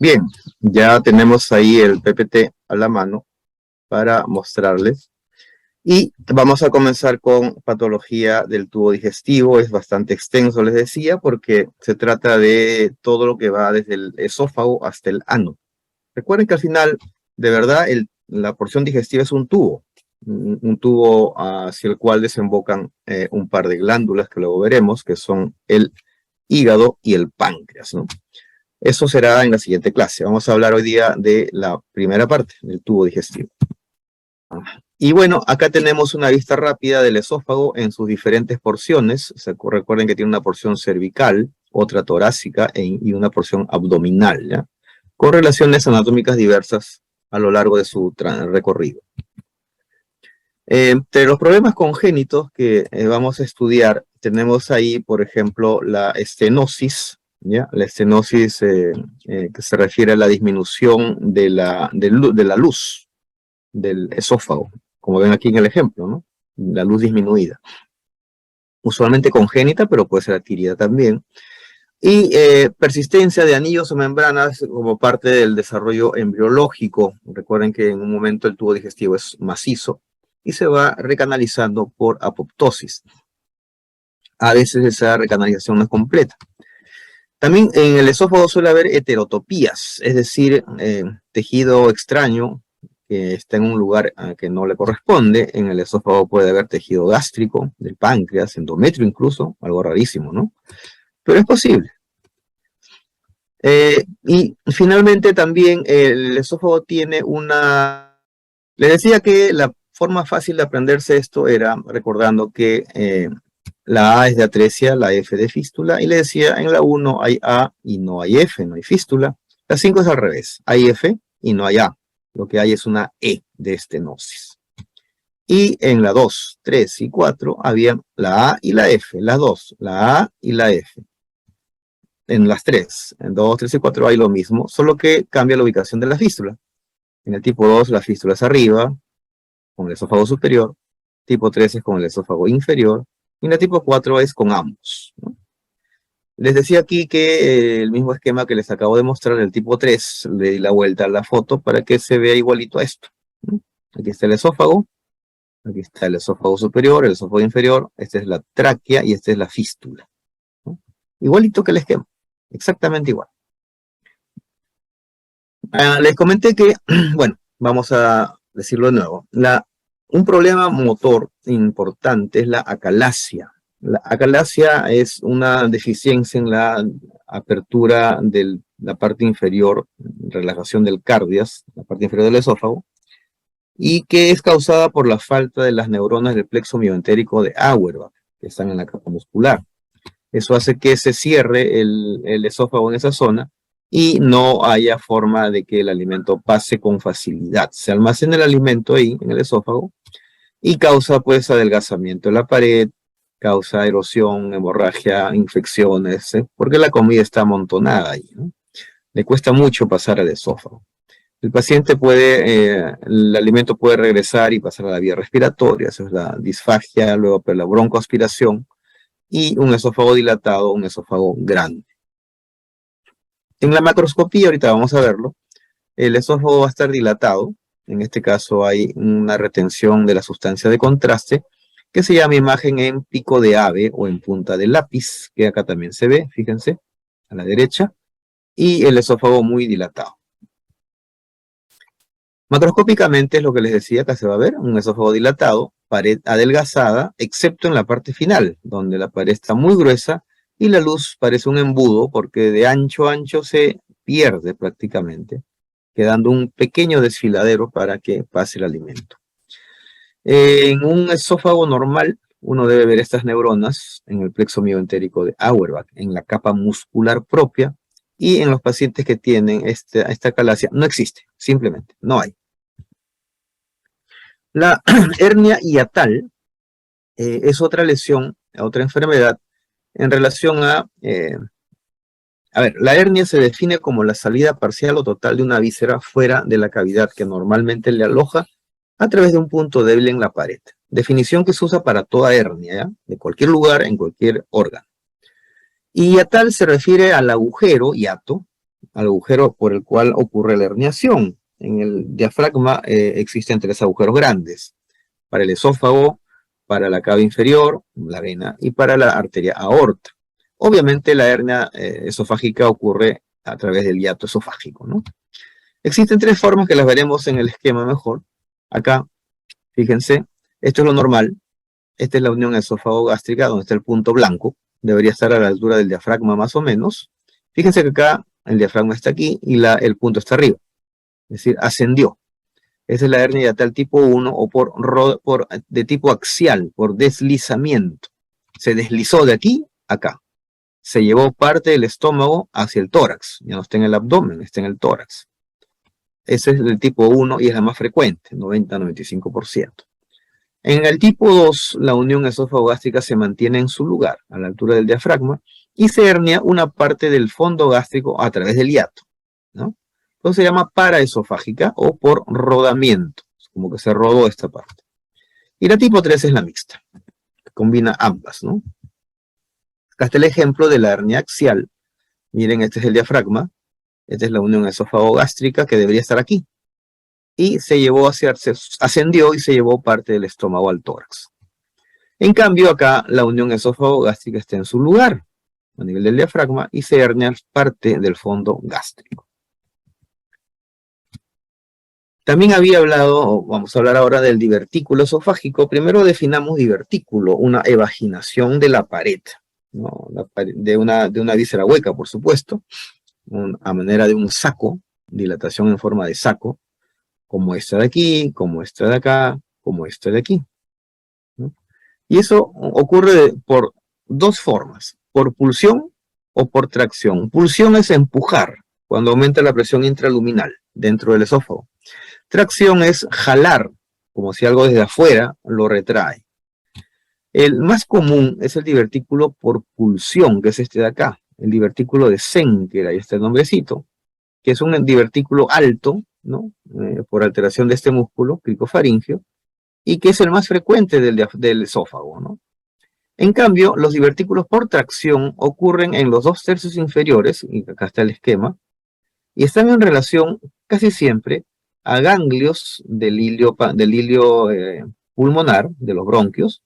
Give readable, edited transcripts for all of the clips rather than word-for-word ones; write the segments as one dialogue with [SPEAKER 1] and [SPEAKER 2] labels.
[SPEAKER 1] Bien, ya tenemos ahí el PPT a la mano para mostrarles. Y vamos a comenzar con patología del tubo digestivo. Es bastante extenso, les decía, porque se trata de todo lo que va desde el esófago hasta el ano. Recuerden que al final, de verdad, la porción digestiva es un tubo. Un tubo hacia el cual desembocan un par de glándulas que luego veremos, que son el hígado y el páncreas, ¿no? Eso será en la siguiente clase. Vamos a hablar hoy día de la primera parte, del tubo digestivo. Y bueno, acá tenemos una vista rápida del esófago en sus diferentes porciones. O sea, recuerden que tiene una porción cervical, otra torácica y una porción abdominal, ¿ya? Con relaciones anatómicas diversas a lo largo de su recorrido. Entre los problemas congénitos que vamos a estudiar, tenemos ahí, por ejemplo, la estenosis, ¿ya? La estenosis que se refiere a la disminución de la luz del esófago, como ven aquí en el ejemplo, ¿no? La luz disminuida. Usualmente congénita, pero puede ser adquirida también. Y persistencia de anillos o membranas como parte del desarrollo embriológico. Recuerden que en un momento el tubo digestivo es macizo y se va recanalizando por apoptosis. A veces esa recanalización no es completa. También en el esófago suele haber heterotopías, es decir, tejido extraño que está en un lugar que no le corresponde. En el esófago puede haber tejido gástrico, del páncreas, endometrio incluso, algo rarísimo, ¿no? Pero es posible. Y finalmente también el esófago tiene una... Les decía que la forma fácil de aprenderse esto era recordando que la A es de atresia, la F de fístula, y le decía en la 1 hay A y no hay F, no hay fístula. La 5 es al revés, hay F y no hay A. Lo que hay es una E de estenosis. Y en la 2, 3 y 4 había la A y la F, las dos, la A y la F. En las 3, en 2, 3 y 4 hay lo mismo, solo que cambia la ubicación de la fístula. En el tipo 2 la fístula es arriba, con el esófago superior, tipo 3 es con el esófago inferior, y en el tipo 4 es con ambos, ¿no? Les decía aquí que el mismo esquema que les acabo de mostrar, el tipo 3, le di la vuelta a la foto para que se vea igualito a esto, ¿no? Aquí está el esófago, aquí está el esófago superior, el esófago inferior, esta es la tráquea y esta es la fístula, ¿no? Igualito que el esquema, exactamente igual. Les comenté que, bueno, vamos a decirlo de nuevo, un problema motor importante es la acalasia. La acalasia es una deficiencia en la apertura de la parte inferior, relajación del cardias, la parte inferior del esófago, y que es causada por la falta de las neuronas del plexo mioentérico de Auerbach, que están en la capa muscular. Eso hace que se cierre el esófago en esa zona y no haya forma de que el alimento pase con facilidad. Se almacena el alimento ahí, en el esófago, y causa pues adelgazamiento de la pared, causa erosión, hemorragia, infecciones, porque la comida está amontonada ahí, ¿no? Le cuesta mucho pasar al esófago. El paciente el alimento puede regresar y pasar a la vía respiratoria, eso es la disfagia, luego la broncoaspiración, y un esófago dilatado, un esófago grande. En la macroscopía, ahorita vamos a verlo, el esófago va a estar dilatado. En este caso hay una retención de la sustancia de contraste que se llama imagen en pico de ave o en punta de lápiz, que acá también se ve, fíjense, a la derecha, y el esófago muy dilatado. Macroscópicamente es lo que les decía, acá se va a ver un esófago dilatado, pared adelgazada, excepto en la parte final, donde la pared está muy gruesa y la luz parece un embudo porque de ancho a ancho se pierde prácticamente, quedando un pequeño desfiladero para que pase el alimento. En un esófago normal, uno debe ver estas neuronas en el plexo mioentérico de Auerbach, en la capa muscular propia, y en los pacientes que tienen esta acalasia no existe, simplemente no hay. La hernia hiatal es otra lesión, otra enfermedad en relación a ver, la hernia se define como la salida parcial o total de una víscera fuera de la cavidad que normalmente le aloja a través de un punto débil en la pared. Definición que se usa para toda hernia, ¿ya? De cualquier lugar, en cualquier órgano. Y hiatal se refiere al agujero, hiato, al agujero por el cual ocurre la herniación. En el diafragma existen 3 agujeros grandes, para el esófago, para la cava inferior, la vena, y para la arteria aorta. Obviamente la hernia esofágica ocurre a través del hiato esofágico, ¿no? Existen 3 formas que las veremos en el esquema mejor. Acá, fíjense, esto es lo normal. Esta es la unión esófago-gástrica, donde está el punto blanco. Debería estar a la altura del diafragma más o menos. Fíjense que acá el diafragma está aquí y el punto está arriba. Es decir, ascendió. Esa es la hernia hiatal tipo 1 o de tipo axial, por deslizamiento. Se deslizó de aquí a acá. Se llevó parte del estómago hacia el tórax. Ya no está en el abdomen, está en el tórax. Ese es el tipo 1 y es la más frecuente, 90-95%. En el tipo 2, la unión esófago-gástrica se mantiene en su lugar, a la altura del diafragma, y se hernia una parte del fondo gástrico a través del hiato, ¿no? Entonces se llama paraesofágica o por rodamiento, como que se rodó esta parte. Y la tipo 3 es la mixta, que combina ambas, ¿no? Acá está el ejemplo de la hernia axial. Miren, este es el diafragma, esta es la unión esófago-gástrica que debería estar aquí. Y ascendió y se llevó parte del estómago al tórax. En cambio, acá la unión esófago-gástrica está en su lugar, a nivel del diafragma, y se hernia parte del fondo gástrico. También había hablado, vamos a hablar ahora del divertículo esofágico. Primero definamos divertículo, una evaginación de la pared, ¿no? De una víscera hueca, por supuesto, a manera de un saco, dilatación en forma de saco, como esta de aquí, como esta de acá, como esta de aquí, ¿no? Y eso ocurre por 2 formas, por pulsión o por tracción. Pulsión es empujar, cuando aumenta la presión intraluminal dentro del esófago. Tracción es jalar, como si algo desde afuera lo retrae. El más común es el divertículo por pulsión, que es este de acá, el divertículo de Zenker, ahí está el nombrecito, que es un divertículo alto, ¿no? Por alteración de este músculo cricofaringeo, y que es el más frecuente del esófago, ¿no? En cambio, los divertículos por tracción ocurren en los 2/3 inferiores, y acá está el esquema, y están en relación casi siempre a ganglios del hilio pulmonar, de los bronquios,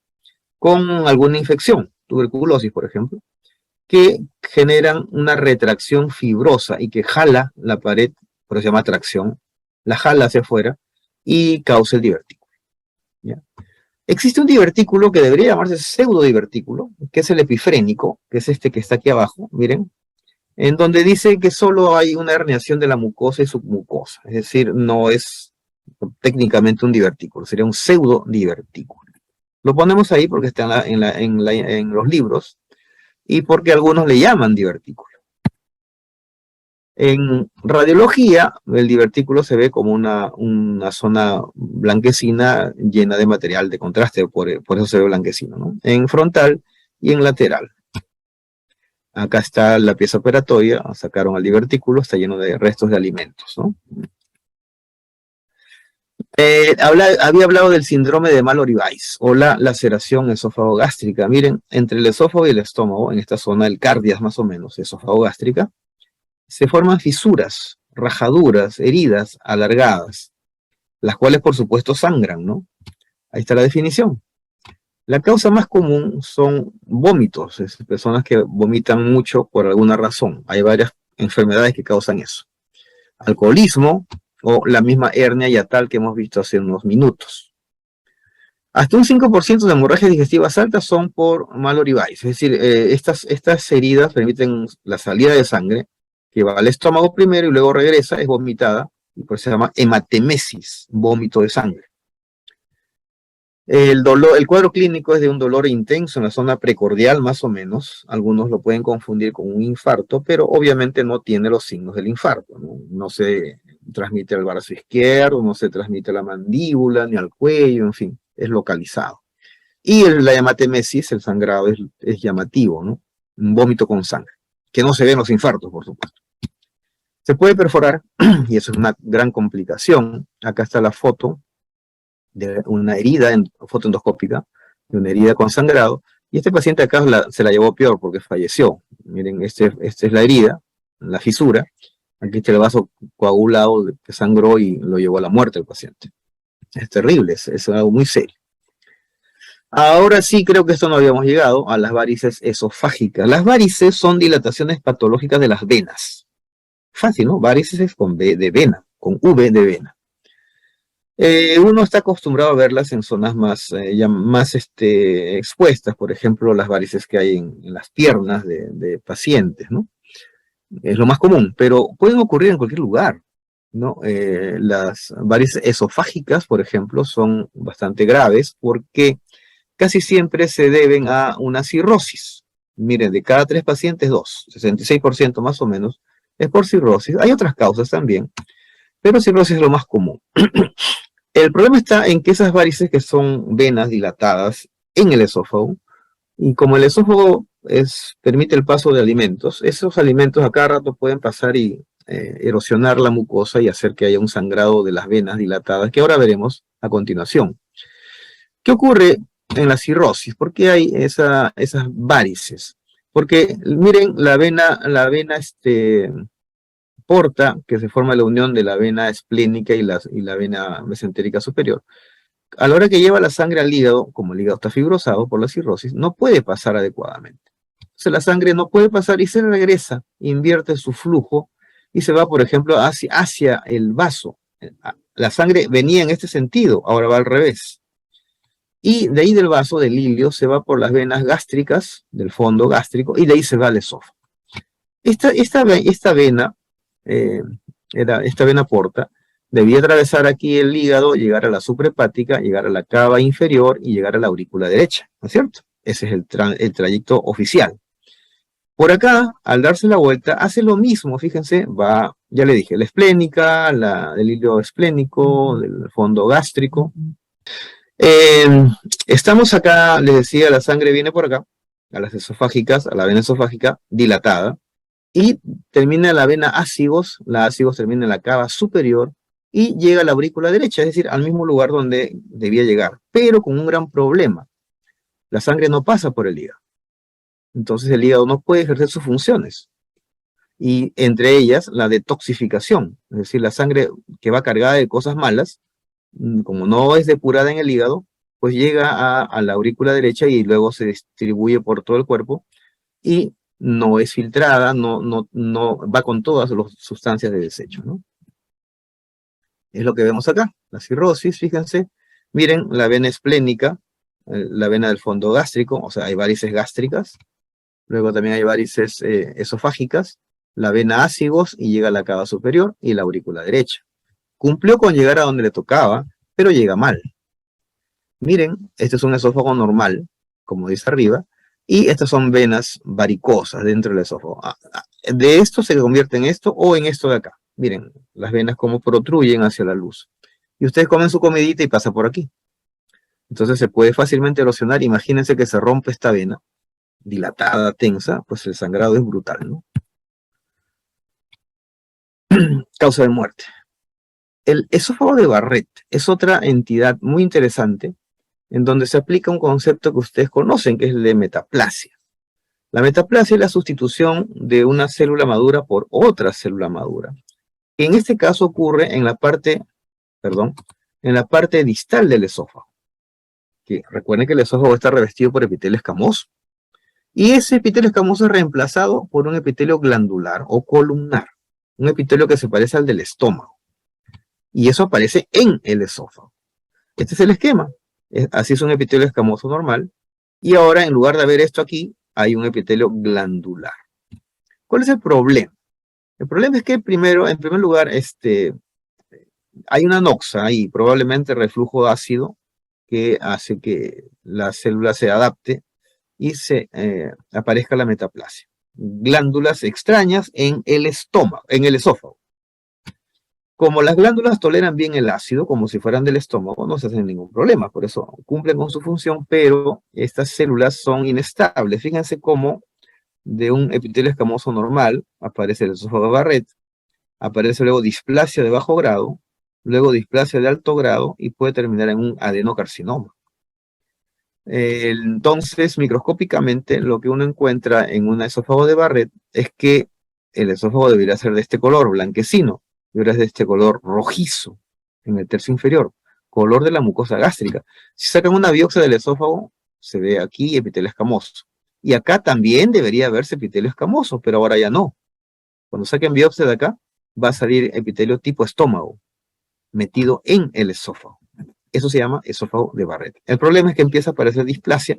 [SPEAKER 1] con alguna infección, tuberculosis, por ejemplo, que generan una retracción fibrosa y que jala la pared, por eso se llama tracción, la jala hacia afuera y causa el divertículo, ¿ya? Existe un divertículo que debería llamarse pseudodivertículo, que es el epifrénico, que es este que está aquí abajo, miren, en donde dice que solo hay una herniación de la mucosa y submucosa, es decir, no es técnicamente un divertículo, sería un pseudodivertículo. Lo ponemos ahí porque está en los libros y porque algunos le llaman divertículo. En radiología, el divertículo se ve como una zona blanquecina llena de material de contraste, por eso se ve blanquecino, ¿no? En frontal y en lateral. Acá está la pieza operatoria, sacaron al divertículo, está lleno de restos de alimentos, ¿no? Había hablado del síndrome de Mallory-Weiss o la laceración esófago-gástrica. Miren, entre el esófago y el estómago, en esta zona del cardias más o menos, esófago-gástrica, se forman fisuras, rajaduras, heridas alargadas, las cuales por supuesto sangran, ¿no? Ahí está la definición. La causa más común son vómitos, personas que vomitan mucho por alguna razón. Hay varias enfermedades que causan eso. Alcoholismo o la misma hernia hiatal que hemos visto hace unos minutos. Hasta un 5% de hemorragias digestivas altas son por Mallory-Weiss, es decir, estas heridas permiten la salida de sangre que va al estómago primero y luego regresa, es vomitada, y por eso se llama hematemesis, vómito de sangre. El cuadro clínico es de un dolor intenso en la zona precordial, más o menos. Algunos lo pueden confundir con un infarto, pero obviamente no tiene los signos del infarto, ¿no? No se transmite al brazo izquierdo, no se transmite a la mandíbula, ni al cuello, en fin, es localizado. Y la hematemesis, el sangrado, es llamativo, ¿no? Un vómito con sangre, que no se ve en los infartos, por supuesto. Se puede perforar, y eso es una gran complicación. Acá está la foto de una herida fotoendoscópica, de una herida con sangrado, y este paciente acá se la llevó peor porque falleció. Miren, esta es la herida, la fisura, Aquí está el vaso coagulado que sangró y lo llevó a la muerte el paciente. Es terrible, es algo muy serio. Ahora sí creo que esto no habíamos llegado a las varices esofágicas. Las varices son dilataciones patológicas de las venas. Fácil, ¿no? Varices es con B de vena, con V de vena. Uno está acostumbrado a verlas en zonas más, más expuestas, por ejemplo, las varices que hay en las piernas de pacientes, ¿no? Es lo más común, pero pueden ocurrir en cualquier lugar, ¿no? Las varices esofágicas, por ejemplo, son bastante graves porque casi siempre se deben a una cirrosis. Miren, de cada 3 pacientes, 2, 66% más o menos, es por cirrosis. Hay otras causas también, pero cirrosis es lo más común. El problema está en que esas varices que son venas dilatadas en el esófago, y como el esófago permite el paso de alimentos, esos alimentos a cada rato pueden pasar y erosionar la mucosa y hacer que haya un sangrado de las venas dilatadas, que ahora veremos a continuación. ¿Qué ocurre en la cirrosis? ¿Por qué hay esas varices? Porque miren, la vena porta, que se forma la unión de la vena esplénica y la vena mesentérica superior. A la hora que lleva la sangre al hígado, como el hígado está fibrosado por la cirrosis, no puede pasar adecuadamente. Entonces la sangre no puede pasar y se regresa, invierte su flujo y se va, por ejemplo, hacia el vaso. La sangre venía en este sentido, ahora va al revés. Y de ahí del vaso, del ilio, se va por las venas gástricas, del fondo gástrico, y de ahí se va al esófago. Esta vena, eh, esta vena porta, debía atravesar aquí el hígado, llegar a la suprahepática, llegar a la cava inferior y llegar a la aurícula derecha, ¿no es cierto? Ese es el trayecto oficial. Por acá, al darse la vuelta, hace lo mismo, fíjense, va, ya le dije, la esplénica, del hilo esplénico, del fondo gástrico. Eh, Estamos acá, les decía, la sangre viene por acá, a las esofágicas, a la vena esofágica dilatada, y termina la vena ácigos, la ácigos termina en la cava superior y llega a la aurícula derecha, es decir, al mismo lugar donde debía llegar, pero con un gran problema. La sangre no pasa por el hígado. Entonces el hígado no puede ejercer sus funciones. Y entre ellas la detoxificación, es decir, la sangre que va cargada de cosas malas, como no es depurada en el hígado, pues llega a la aurícula derecha y luego se distribuye por todo el cuerpo y no es filtrada, no va con todas las sustancias de desecho, ¿no? Es lo que vemos acá, la cirrosis, fíjense. Miren, la vena esplénica, la vena del fondo gástrico, o sea, hay varices gástricas. Luego también hay varices esofágicas, la vena ácigos y llega a la cava superior y la aurícula derecha. Cumplió con llegar a donde le tocaba, pero llega mal. Miren, este es un esófago normal, como dice arriba, y estas son venas varicosas dentro del esófago. De esto se convierte en esto o en esto de acá. Miren, las venas como protruyen hacia la luz. Y ustedes comen su comidita y pasa por aquí. Entonces se puede fácilmente erosionar. Imagínense que se rompe esta vena, dilatada, tensa, pues el sangrado es brutal, ¿no? Causa de muerte. El esófago de Barrett es otra entidad muy interesante en donde se aplica un concepto que ustedes conocen, que es el de metaplasia. La metaplasia es la sustitución de una célula madura por otra célula madura. En este caso ocurre en la parte, perdón, en la parte distal del esófago. Que recuerden que el esófago está revestido por epitelio escamoso. Y ese epitelio escamoso es reemplazado por un epitelio glandular o columnar. Un epitelio que se parece al del estómago. Y eso aparece en el esófago. Este es el esquema. Así es un epitelio escamoso normal. Y ahora, en lugar de haber esto aquí, hay un epitelio glandular. ¿Cuál es el problema? El problema es que primero, en primer lugar, hay una noxa ahí, probablemente reflujo ácido, que hace que la célula se adapte y se aparezca la metaplasia. Glándulas extrañas en el estómago, en el esófago. Como las glándulas toleran bien el ácido, como si fueran del estómago, no se hacen ningún problema, por eso cumplen con su función, pero estas células son inestables. Fíjense cómo de un epitelio escamoso normal aparece el esófago de Barrett, aparece luego displasia de bajo grado, luego displasia de alto grado y puede terminar en un adenocarcinoma. Entonces, microscópicamente, lo que uno encuentra en un esófago de Barrett es que el esófago debería ser de este color, blanquecino, y ahora es de este color rojizo, en el tercio inferior, color de la mucosa gástrica. Si sacan una biopsia del esófago, se ve aquí epitelio escamoso. Y acá también debería verse epitelio escamoso, pero ahora ya no. Cuando saquen biopsia de acá, va a salir epitelio tipo estómago, metido en el esófago. Eso se llama esófago de Barrett. El problema es que empieza a aparecer displasia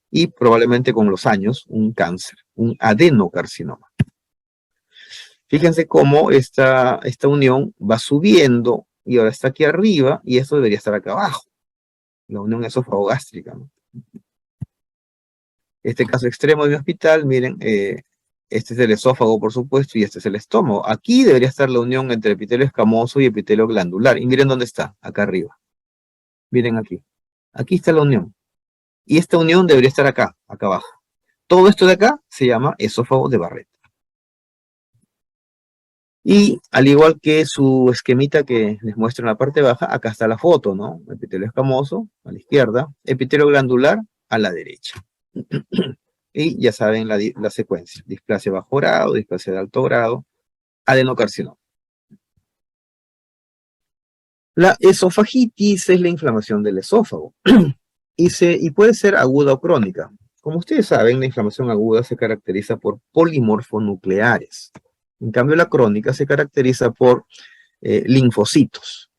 [SPEAKER 1] y probablemente con los años un cáncer, un adenocarcinoma. Fíjense cómo esta unión va subiendo y ahora está aquí arriba y esto debería estar acá abajo. La unión esófago-gástrica, ¿no? Este caso extremo de mi hospital, miren, este es el esófago, por supuesto, y este es el estómago. Aquí debería estar la unión entre epitelio escamoso y epitelio glandular. Y miren dónde está, acá arriba. Miren aquí. Aquí está la unión. Y esta unión debería estar acá, acá abajo. Todo esto de acá se llama esófago de Barrett. Y al igual que su esquemita que les muestro en la parte baja, acá está la foto, ¿no? Epitelio escamoso a la izquierda, epitelio glandular a la derecha. Y ya saben la secuencia: displasia bajo grado, displasia de alto grado, adenocarcinoma. La esofagitis es la inflamación del esófago y puede ser aguda o crónica. Como ustedes saben, la inflamación aguda se caracteriza por polimorfonucleares. En cambio, la crónica se caracteriza por linfocitos.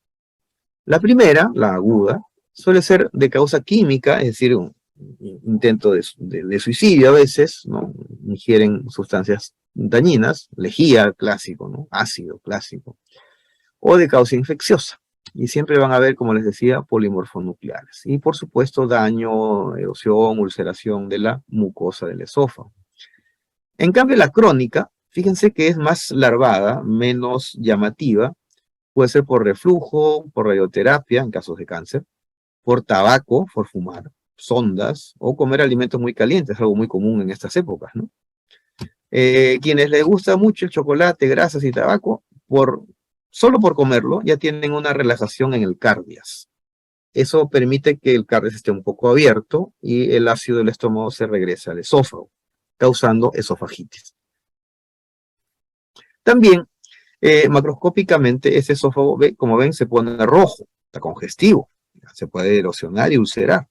[SPEAKER 1] La primera, la aguda, suele ser de causa química, es decir, un intento de suicidio a veces, ¿no? Ingieren sustancias dañinas, lejía clásico, ¿no? Ácido clásico, o de causa infecciosa. Y siempre van a ver, como les decía, polimorfonucleares. Y por supuesto, daño, erosión, ulceración de la mucosa del esófago. En cambio, la crónica, fíjense que es más larvada, menos llamativa. Puede ser por reflujo, por radioterapia en casos de cáncer, por tabaco, por fumar, sondas o comer alimentos muy calientes, algo muy común en estas épocas, ¿no? Quienes les gusta mucho el chocolate, grasas y tabaco, solo por comerlo ya tienen una relajación en el cardias. Eso permite que el cardias esté un poco abierto y el ácido del estómago se regrese al esófago, causando esofagitis. También, macroscópicamente, ese esófago, como ven, se pone rojo, está congestivo, se puede erosionar y ulcerar.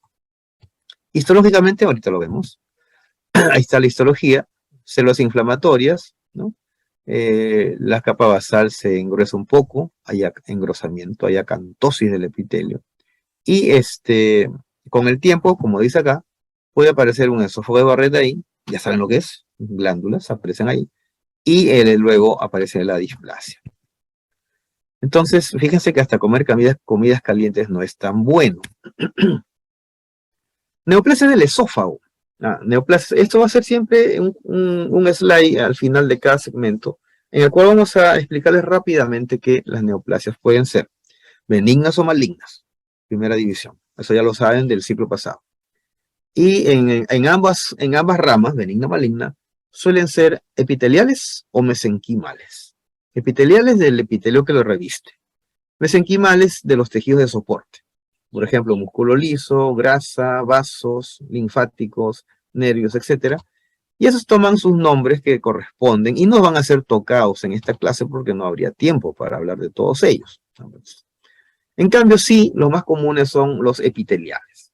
[SPEAKER 1] Histológicamente, ahorita lo vemos, ahí está la histología, células inflamatorias, ¿no? La capa basal se engruesa un poco, hay engrosamiento, hay acantosis del epitelio. Y con el tiempo, como dice acá, puede aparecer un esófago de Barrett ahí, ya saben lo que es, glándulas aparecen ahí, y luego aparece la displasia. Entonces, fíjense que hasta comer comidas calientes no es tan bueno. Neoplasia del esófago. Esto va a ser siempre un slide al final de cada segmento, en el cual vamos a explicarles rápidamente que las neoplasias pueden ser benignas o malignas. Primera división. Eso ya lo saben del ciclo pasado. Y en ambas ramas, benigna o maligna, suelen ser epiteliales o mesenquimales. Epiteliales del epitelio que lo reviste. Mesenquimales de los tejidos de soporte. Por ejemplo, músculo liso, grasa, vasos, linfáticos, nervios, etc. Y esos toman sus nombres que corresponden y no van a ser tocados en esta clase porque no habría tiempo para hablar de todos ellos. En cambio, sí, los más comunes son los epiteliales.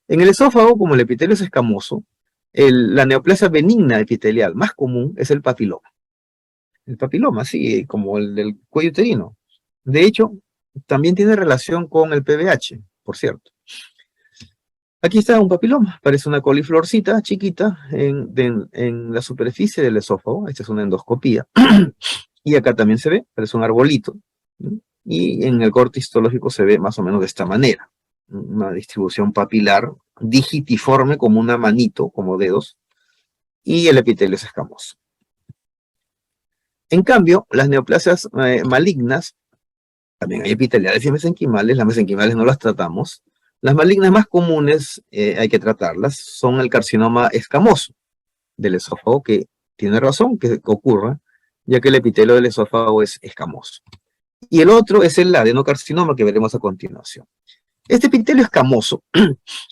[SPEAKER 1] En el esófago, como el epitelio es escamoso, la neoplasia benigna epitelial más común es el papiloma. El papiloma, sí, como el del cuello uterino. De hecho, también tiene relación con el PBH, por cierto. Aquí está un papiloma, parece una coliflorcita chiquita en la superficie del esófago. Esta es una endoscopía. Y acá también se ve, parece un arbolito, ¿no? Y en el corte histológico se ve más o menos de esta manera. Una distribución papilar digitiforme como una manito, como dedos. Y el epitelio es escamoso. En cambio, las neoplasias malignas, también hay epiteliales y mesenquimales. Las mesenquimales no las tratamos. Las malignas más comunes, hay que tratarlas, son el carcinoma escamoso del esófago, que tiene razón que ocurra, ya que el epitelio del esófago es escamoso. Y el otro es el adenocarcinoma, que veremos a continuación. Este epitelio escamoso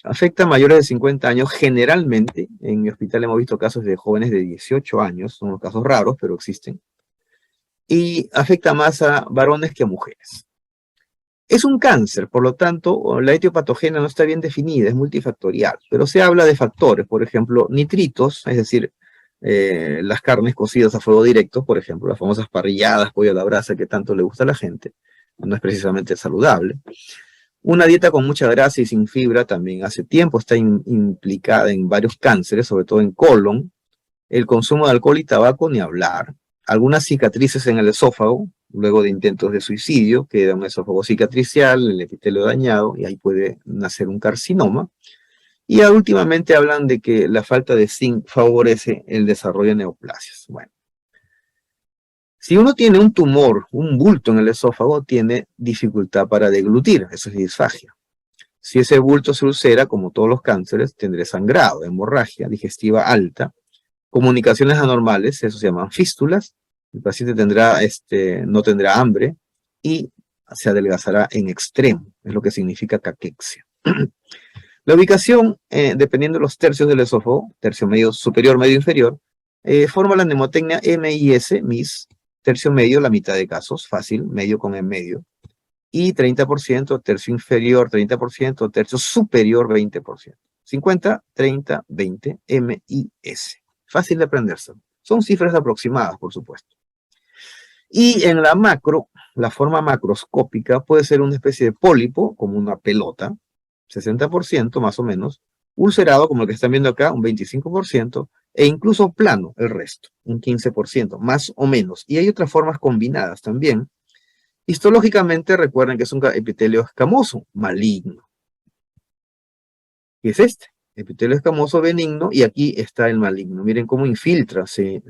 [SPEAKER 1] afecta a mayores de 50 años. Generalmente, en mi hospital hemos visto casos de jóvenes de 18 años, son casos raros, pero existen, y afecta más a varones que a mujeres. Es un cáncer, por lo tanto, la etiopatogenia no está bien definida, es multifactorial, pero se habla de factores, por ejemplo, nitritos, es decir, las carnes cocidas a fuego directo, por ejemplo, las famosas parrilladas, pollo a la brasa que tanto le gusta a la gente, no es precisamente saludable. Una dieta con mucha grasa y sin fibra también hace tiempo está implicada en varios cánceres, sobre todo en colon. El consumo de alcohol y tabaco, ni hablar. Algunas cicatrices en el esófago, luego de intentos de suicidio, queda un esófago cicatricial, el epitelio dañado, y ahí puede nacer un carcinoma. Y últimamente hablan de que la falta de zinc favorece el desarrollo de neoplasias. Bueno, si uno tiene un tumor, un bulto en el esófago, tiene dificultad para deglutir, eso es disfagia. Si ese bulto se ulcera, como todos los cánceres, tendré sangrado, hemorragia digestiva alta, comunicaciones anormales, eso se llaman fístulas. El paciente no tendrá hambre y se adelgazará en extremo, es lo que significa caquexia. La ubicación, dependiendo de los tercios del esófago, tercio medio superior, medio inferior, forma la mnemotecnia MIS, tercio medio, la mitad de casos, fácil, medio con en medio, y 30%, tercio inferior 30%, tercio superior 20%. 50, 30, 20, MIS. Fácil de aprenderse. Son cifras aproximadas, por supuesto. Y en la macro, la forma macroscópica puede ser una especie de pólipo, como una pelota, 60% más o menos, ulcerado, como el que están viendo acá, un 25%, e incluso plano, el resto, un 15%, más o menos. Y hay otras formas combinadas también. Histológicamente, recuerden que es un epitelio escamoso, maligno. ¿Qué es este? Epitelio escamoso benigno, y aquí está el maligno. Miren cómo infiltra, se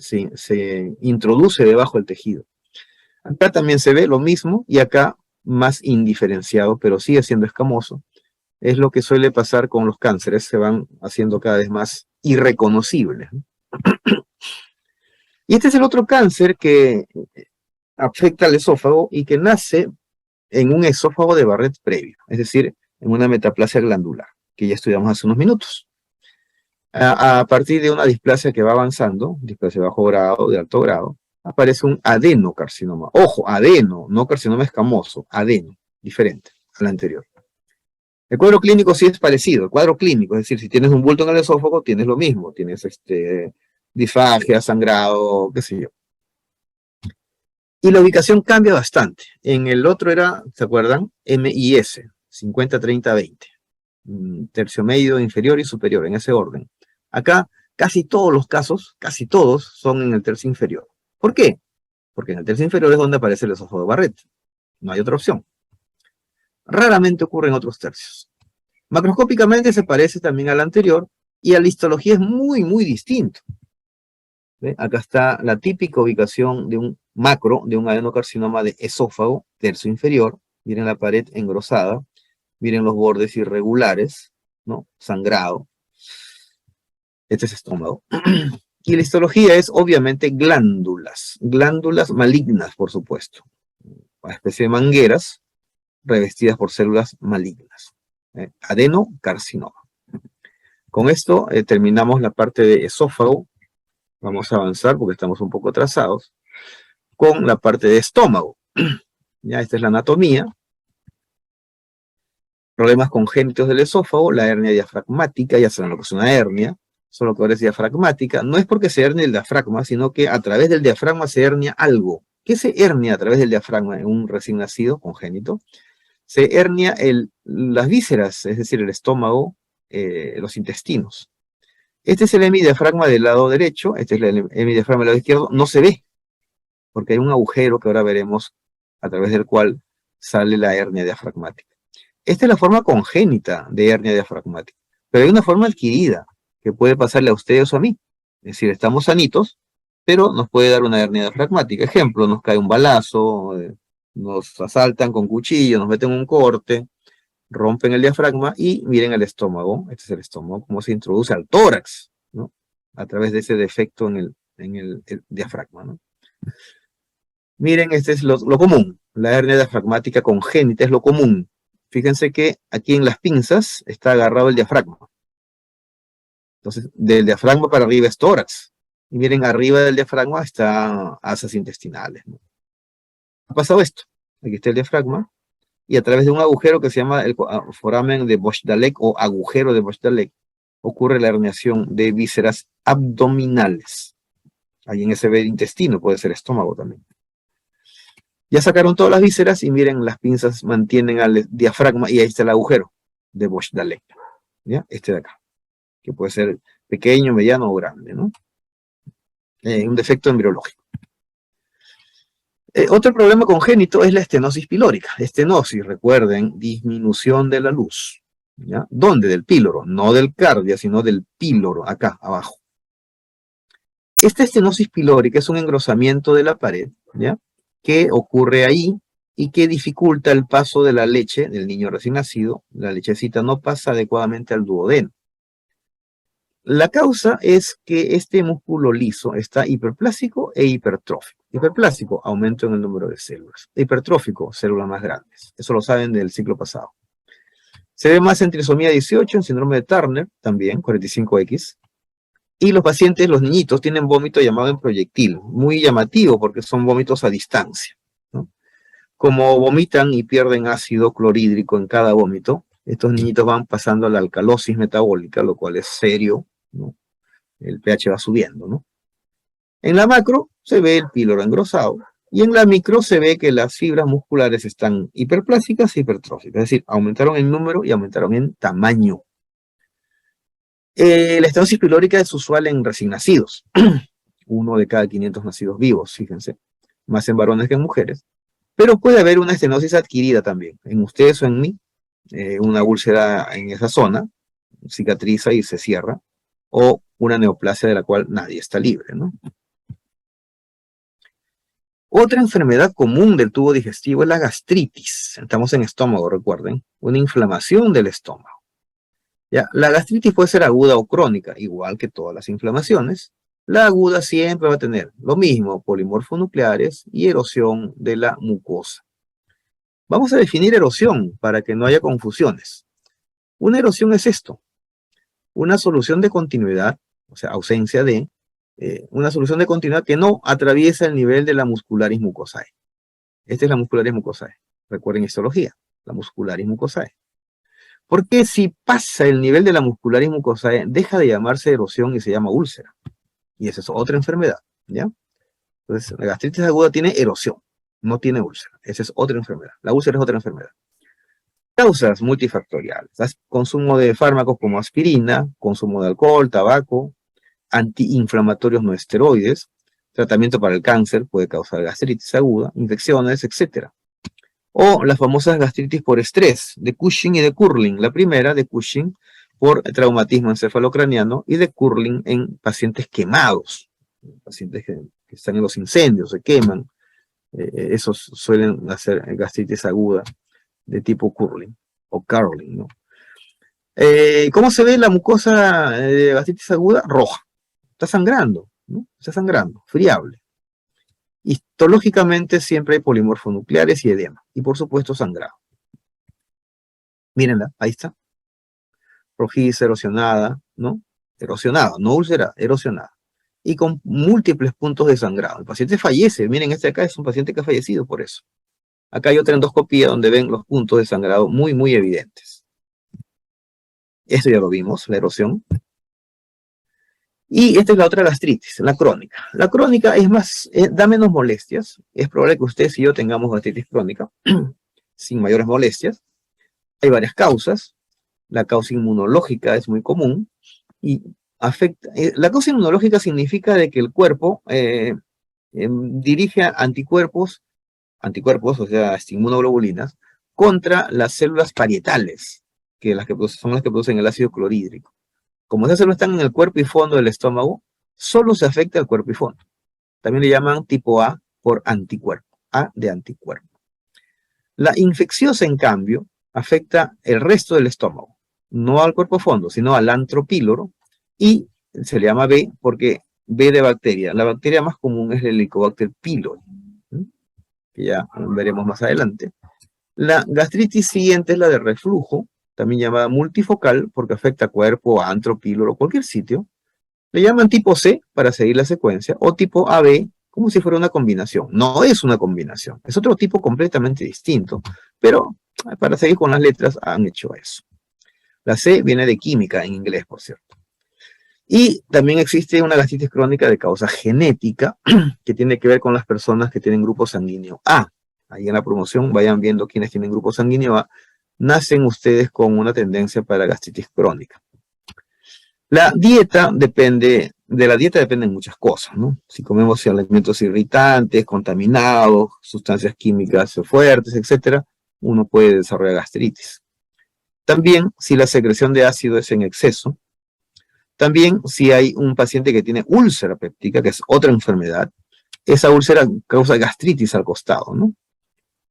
[SPEAKER 1] introduce debajo del tejido. Acá también se ve lo mismo, y acá más indiferenciado, pero sigue siendo escamoso. Es lo que suele pasar con los cánceres, se van haciendo cada vez más irreconocibles. Y este es el otro cáncer que afecta al esófago y que nace en un esófago de Barrett previo, es decir, en una metaplasia glandular, que ya estudiamos hace unos minutos. A partir de una displasia que va avanzando, displasia de bajo grado, de alto grado, aparece un adenocarcinoma. Ojo, adeno, no carcinoma escamoso, adeno, diferente al anterior. El cuadro clínico sí es parecido, el cuadro clínico, es decir, si tienes un bulto en el esófago, tienes lo mismo, tienes disfagia, sangrado, qué sé yo. Y la ubicación cambia bastante. En el otro era, ¿se acuerdan? MIS, 50, 30, 20. Tercio medio, inferior y superior, en ese orden. Acá, casi todos los casos, casi todos, son en el tercio inferior. ¿Por qué? Porque en el tercio inferior es donde aparece el esófago de Barrett. No hay otra opción. Raramente ocurre en otros tercios. Macroscópicamente se parece también al anterior, y a la histología es muy, muy distinto. ¿Ve? Acá está la típica ubicación de un macro, de un adenocarcinoma de esófago, tercio inferior. Miren la pared engrosada, miren los bordes irregulares, ¿no? Sangrado. Este es estómago. Y la histología es obviamente glándulas malignas, por supuesto. Una especie de mangueras revestidas por células malignas. Adenocarcinoma. Con esto terminamos la parte de esófago. Vamos a avanzar porque estamos un poco atrasados con la parte de estómago. Ya, esta es la anatomía. Problemas congénitos del esófago, la hernia diafragmática, ya saben lo que es una hernia, solo que ahora es diafragmática. No es porque se herne el diafragma, sino que a través del diafragma se hernia algo. ¿Qué se hernia a través del diafragma en un recién nacido congénito? Se hernia las vísceras, es decir, el estómago, los intestinos. Este es el hemidiafragma del lado derecho, este es el hemidiafragma del lado izquierdo, no se ve, porque hay un agujero que ahora veremos a través del cual sale la hernia diafragmática. Esta es la forma congénita de hernia diafragmática, pero hay una forma adquirida que puede pasarle a ustedes o a mí. Es decir, estamos sanitos, pero nos puede dar una hernia diafragmática. Ejemplo, nos cae un balazo, nos asaltan con cuchillo, nos meten un corte, rompen el diafragma y miren el estómago. Este es el estómago, cómo se introduce al tórax, ¿no? A través de ese defecto en el diafragma, ¿no? Miren, este es lo común. La hernia diafragmática congénita es lo común. Fíjense que aquí en las pinzas está agarrado el diafragma. Entonces, del diafragma para arriba es tórax. Y miren, arriba del diafragma está asas intestinales, ¿no? Ha pasado esto. Aquí está el diafragma. Y a través de un agujero que se llama el foramen de Bosch-Dallek o agujero de Bosch-Dallek, ocurre la herniación de vísceras abdominales. Ahí en ese ve intestino, puede ser estómago también. Ya sacaron todas las vísceras y miren, las pinzas mantienen al diafragma y ahí está el agujero de Bosch-Dallek. ¿Ya? Este de acá, que puede ser pequeño, mediano o grande, ¿no? Un defecto embriológico. Otro problema congénito es la estenosis pilórica. Estenosis, recuerden, disminución de la luz. ¿Ya? ¿Dónde? Del píloro, no del cardia, sino del píloro, acá, abajo. Esta estenosis pilórica es un engrosamiento de la pared, ¿ya? Que ocurre ahí y que dificulta el paso de la leche del niño recién nacido. La lechecita no pasa adecuadamente al duodeno. La causa es que este músculo liso está hiperplásico e hipertrófico. Hiperplásico, aumento en el número de células. Hipertrófico, células más grandes. Eso lo saben del ciclo pasado. Se ve más en trisomía 18, en síndrome de Turner, también, 45X. Y los pacientes, los niñitos, tienen vómito llamado en proyectil. Muy llamativo porque son vómitos a distancia, ¿no? Como vomitan y pierden ácido clorhídrico en cada vómito, estos niñitos van pasando a la alcalosis metabólica, lo cual es serio, ¿no? El pH va subiendo, ¿no? En la macro se ve el píloro engrosado y en la micro se ve que las fibras musculares están hiperplásicas e hipertróficas, es decir, aumentaron en número y aumentaron en tamaño. La estenosis pilórica es usual en recién nacidos, 1 de cada 500 nacidos vivos, fíjense, más en varones que en mujeres, pero puede haber una estenosis adquirida también, en ustedes o en mí, una úlcera en esa zona, cicatriza y se cierra, o una neoplasia de la cual nadie está libre, ¿no? Otra enfermedad común del tubo digestivo es la gastritis. Estamos en estómago, recuerden, una inflamación del estómago. ¿Ya? La gastritis puede ser aguda o crónica, igual que todas las inflamaciones. La aguda siempre va a tener lo mismo, polimorfonucleares y erosión de la mucosa. Vamos a definir erosión para que no haya confusiones. Una erosión es esto, una solución de continuidad, o sea, ausencia de, una solución de continuidad que no atraviesa el nivel de la muscularis mucosae. Esta es la muscularis mucosae. Recuerden histología, la muscularis mucosae. Porque si pasa el nivel de la muscularis mucosae, deja de llamarse erosión y se llama úlcera. Y esa es otra enfermedad, ¿ya? Entonces, la gastritis aguda tiene erosión, no tiene úlcera. Esa es otra enfermedad. La úlcera es otra enfermedad. Causas multifactoriales. Consumo de fármacos como aspirina, consumo de alcohol, tabaco, antiinflamatorios no esteroides, tratamiento para el cáncer puede causar gastritis aguda, infecciones, etc. O las famosas gastritis por estrés, de Cushing y de Curling. La primera, de Cushing, por traumatismo encefalocraniano, y de Curling en pacientes quemados, pacientes que están en los incendios, se queman. Esos suelen hacer gastritis aguda de tipo Curling o Carling, ¿no? ¿Cómo se ve la mucosa de gastritis aguda? Roja. Está sangrando, ¿no? Está sangrando, friable. Histológicamente siempre hay polimorfonucleares y edema. Y por supuesto sangrado. Mírenla, ahí está. Rojiza, erosionada, ¿no? Erosionada, no úlcera, erosionada. Y con múltiples puntos de sangrado. El paciente fallece. Miren, este acá es un paciente que ha fallecido por eso. Acá hay otra endoscopía donde ven los puntos de sangrado muy, muy evidentes. Esto ya lo vimos, la erosión. Y esta es la otra gastritis, la crónica. La crónica es más, da menos molestias. Es probable que ustedes y yo tengamos gastritis crónica sin mayores molestias. Hay varias causas. La causa inmunológica es muy común y afecta. La causa inmunológica significa de que el cuerpo dirige anticuerpos, o sea, inmunoglobulinas, contra las células parietales, que son las que producen el ácido clorhídrico. Como esas células están en el cuerpo y fondo del estómago, solo se afecta el cuerpo y fondo. También le llaman tipo A por anticuerpo, A de anticuerpo. La infecciosa, en cambio, afecta el resto del estómago, no al cuerpo fondo, sino al antropíloro, y se le llama B porque B de bacteria. La bacteria más común es el Helicobacter pylori, que ya veremos más adelante. La gastritis siguiente es la de reflujo, también llamada multifocal, porque afecta cuerpo, antro, píloro, cualquier sitio. Le llaman tipo C para seguir la secuencia, o tipo AB, como si fuera una combinación. No es una combinación, es otro tipo completamente distinto, pero para seguir con las letras han hecho eso. La C viene de química en inglés, por cierto. Y también existe una gastritis crónica de causa genética, que tiene que ver con las personas que tienen grupo sanguíneo A. Ahí en la promoción vayan viendo quienes tienen grupo sanguíneo A. Nacen ustedes con una tendencia para gastritis crónica. La dieta depende, de la dieta dependen muchas cosas, ¿no? Si comemos alimentos irritantes, contaminados, sustancias químicas fuertes, etcétera, uno puede desarrollar gastritis. También, si la secreción de ácido es en exceso. También, si hay un paciente que tiene úlcera péptica, que es otra enfermedad, esa úlcera causa gastritis al costado, ¿no?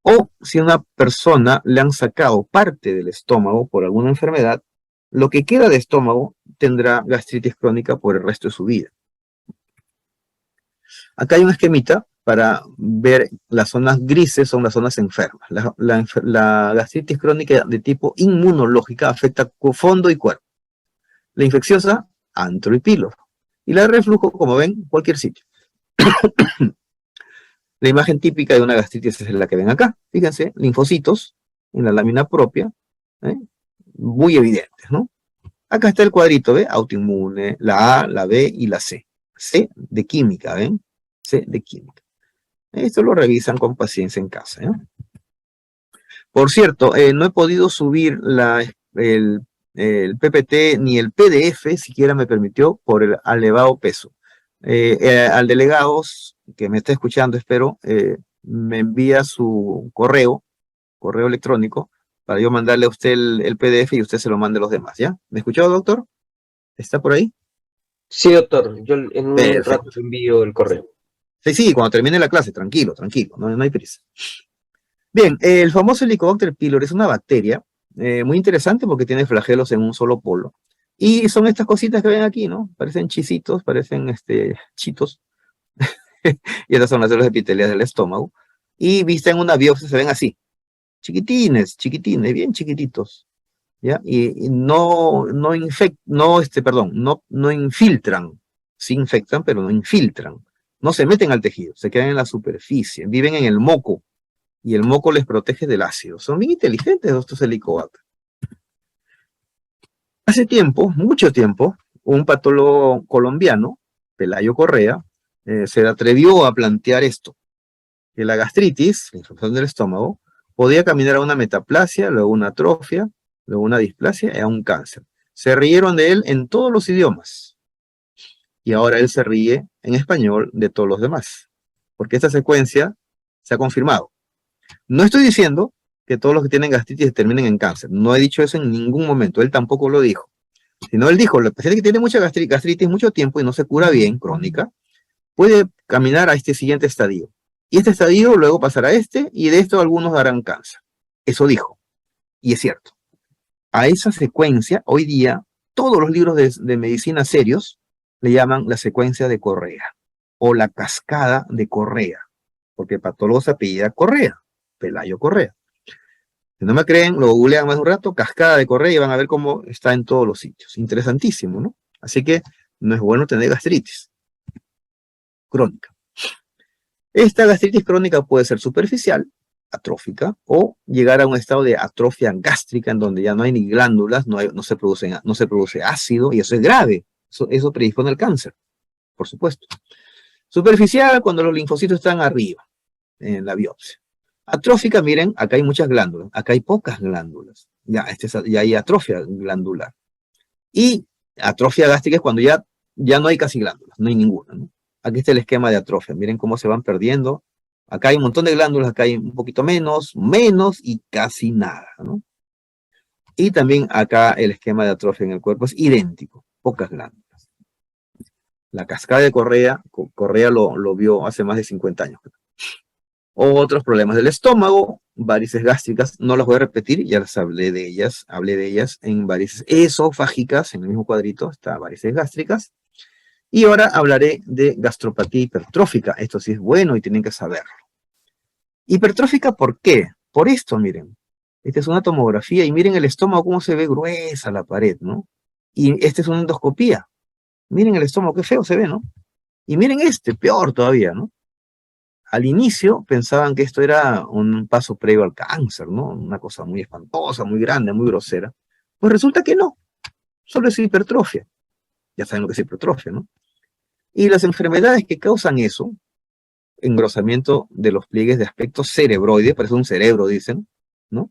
[SPEAKER 1] O si a una persona le han sacado parte del estómago por alguna enfermedad, lo que queda de estómago tendrá gastritis crónica por el resto de su vida. Acá hay un esquemita para ver las zonas grises, son las zonas enfermas. La gastritis crónica de tipo inmunológica afecta fondo y cuerpo. La infecciosa, antro y píloro. Y la de reflujo, como ven, cualquier sitio. La imagen típica de una gastritis es la que ven acá. Fíjense, linfocitos en la lámina propia, muy evidentes, ¿no? Acá está el cuadrito, ¿ve? Autoinmune, la A, la B y la C. C de química, ¿ven? C de química. Esto lo revisan con paciencia en casa, ¿eh? Por cierto, no he podido subir el PPT ni el PDF, siquiera me permitió, por el elevado peso. Al delegado que me está escuchando, espero, me envía su correo electrónico, para yo mandarle a usted el PDF y usted se lo mande a los demás, ¿ya? ¿Me escuchó, doctor? ¿Está por ahí?
[SPEAKER 2] Sí, doctor, yo en un
[SPEAKER 1] Perfecto.
[SPEAKER 2] rato te envío el correo.
[SPEAKER 1] Sí, sí, cuando termine la clase, tranquilo, tranquilo, no hay prisa. Bien, el famoso Helicobacter pylori es una bacteria muy interesante porque tiene flagelos en un solo polo. Y son estas cositas que ven aquí, ¿no? Parecen chisitos, parecen chitos. Y estas son las células epiteliales del estómago. Y vista en una biopsia se ven así, chiquitines, chiquitines, bien chiquititos. ¿Ya? Y no infiltran, sí infectan, pero no infiltran. No se meten al tejido, se quedan en la superficie, viven en el moco, y el moco les protege del ácido. Son bien inteligentes estos helicobacter. Hace tiempo, mucho tiempo, un patólogo colombiano, Pelayo Correa, se atrevió a plantear esto, que la gastritis, la infección del estómago, podía caminar a una metaplasia, luego una atrofia, luego una displasia y a un cáncer. Se rieron de él en todos los idiomas. Y ahora él se ríe en español de todos los demás. Porque esta secuencia se ha confirmado. No estoy diciendo que todos los que tienen gastritis terminen en cáncer. No he dicho eso en ningún momento. Él tampoco lo dijo. Sino él dijo, el paciente que tiene mucha gastritis mucho tiempo y no se cura bien, crónica, puede caminar a este siguiente estadio. Y este estadio luego pasará a este, y de esto algunos darán cáncer. Eso dijo. Y es cierto. A esa secuencia, hoy día, todos los libros de medicina serios le llaman la secuencia de Correa o la cascada de Correa, porque el patólogo se apellida Correa, Pelayo Correa. Si no me creen, lo googlean más un rato, cascada de Correa, y van a ver cómo está en todos los sitios. Interesantísimo, ¿no? Así que no es bueno tener gastritis crónica. Esta gastritis crónica puede ser superficial, atrófica, o llegar a un estado de atrofia gástrica en donde ya no hay ni glándulas, no se produce ácido, y eso es grave. Eso predispone al cáncer, por supuesto. Superficial, cuando los linfocitos están arriba, en la biopsia. Atrófica, miren, acá hay muchas glándulas, acá hay pocas glándulas. Ya hay atrofia glandular. Y atrofia gástrica es cuando ya no hay casi glándulas, no hay ninguna, ¿no? Aquí está el esquema de atrofia, miren cómo se van perdiendo. Acá hay un montón de glándulas, acá hay un poquito menos y casi nada, ¿no? Y también acá el esquema de atrofia en el cuerpo es idéntico, pocas glándulas. La cascada de Correa lo vio hace más de 50 años. Otros problemas del estómago, varices gástricas, no las voy a repetir, ya las hablé de ellas en varices esofágicas, en el mismo cuadrito está varices gástricas. Y ahora hablaré de gastropatía hipertrófica. Esto sí es bueno y tienen que saberlo. Hipertrófica, ¿por qué? Por esto, miren. Esta es una tomografía y miren el estómago cómo se ve gruesa la pared, ¿no? Y esta es una endoscopía. Miren el estómago, qué feo se ve, ¿no? Y miren este, peor todavía, ¿no? Al inicio pensaban que esto era un paso previo al cáncer, ¿no? Una cosa muy espantosa, muy grande, muy grosera. Pues resulta que no, solo es hipertrofia. Ya saben lo que es hipertrofia, ¿no? Y las enfermedades que causan eso, engrosamiento de los pliegues de aspecto cerebroide, parece un cerebro, dicen, ¿no?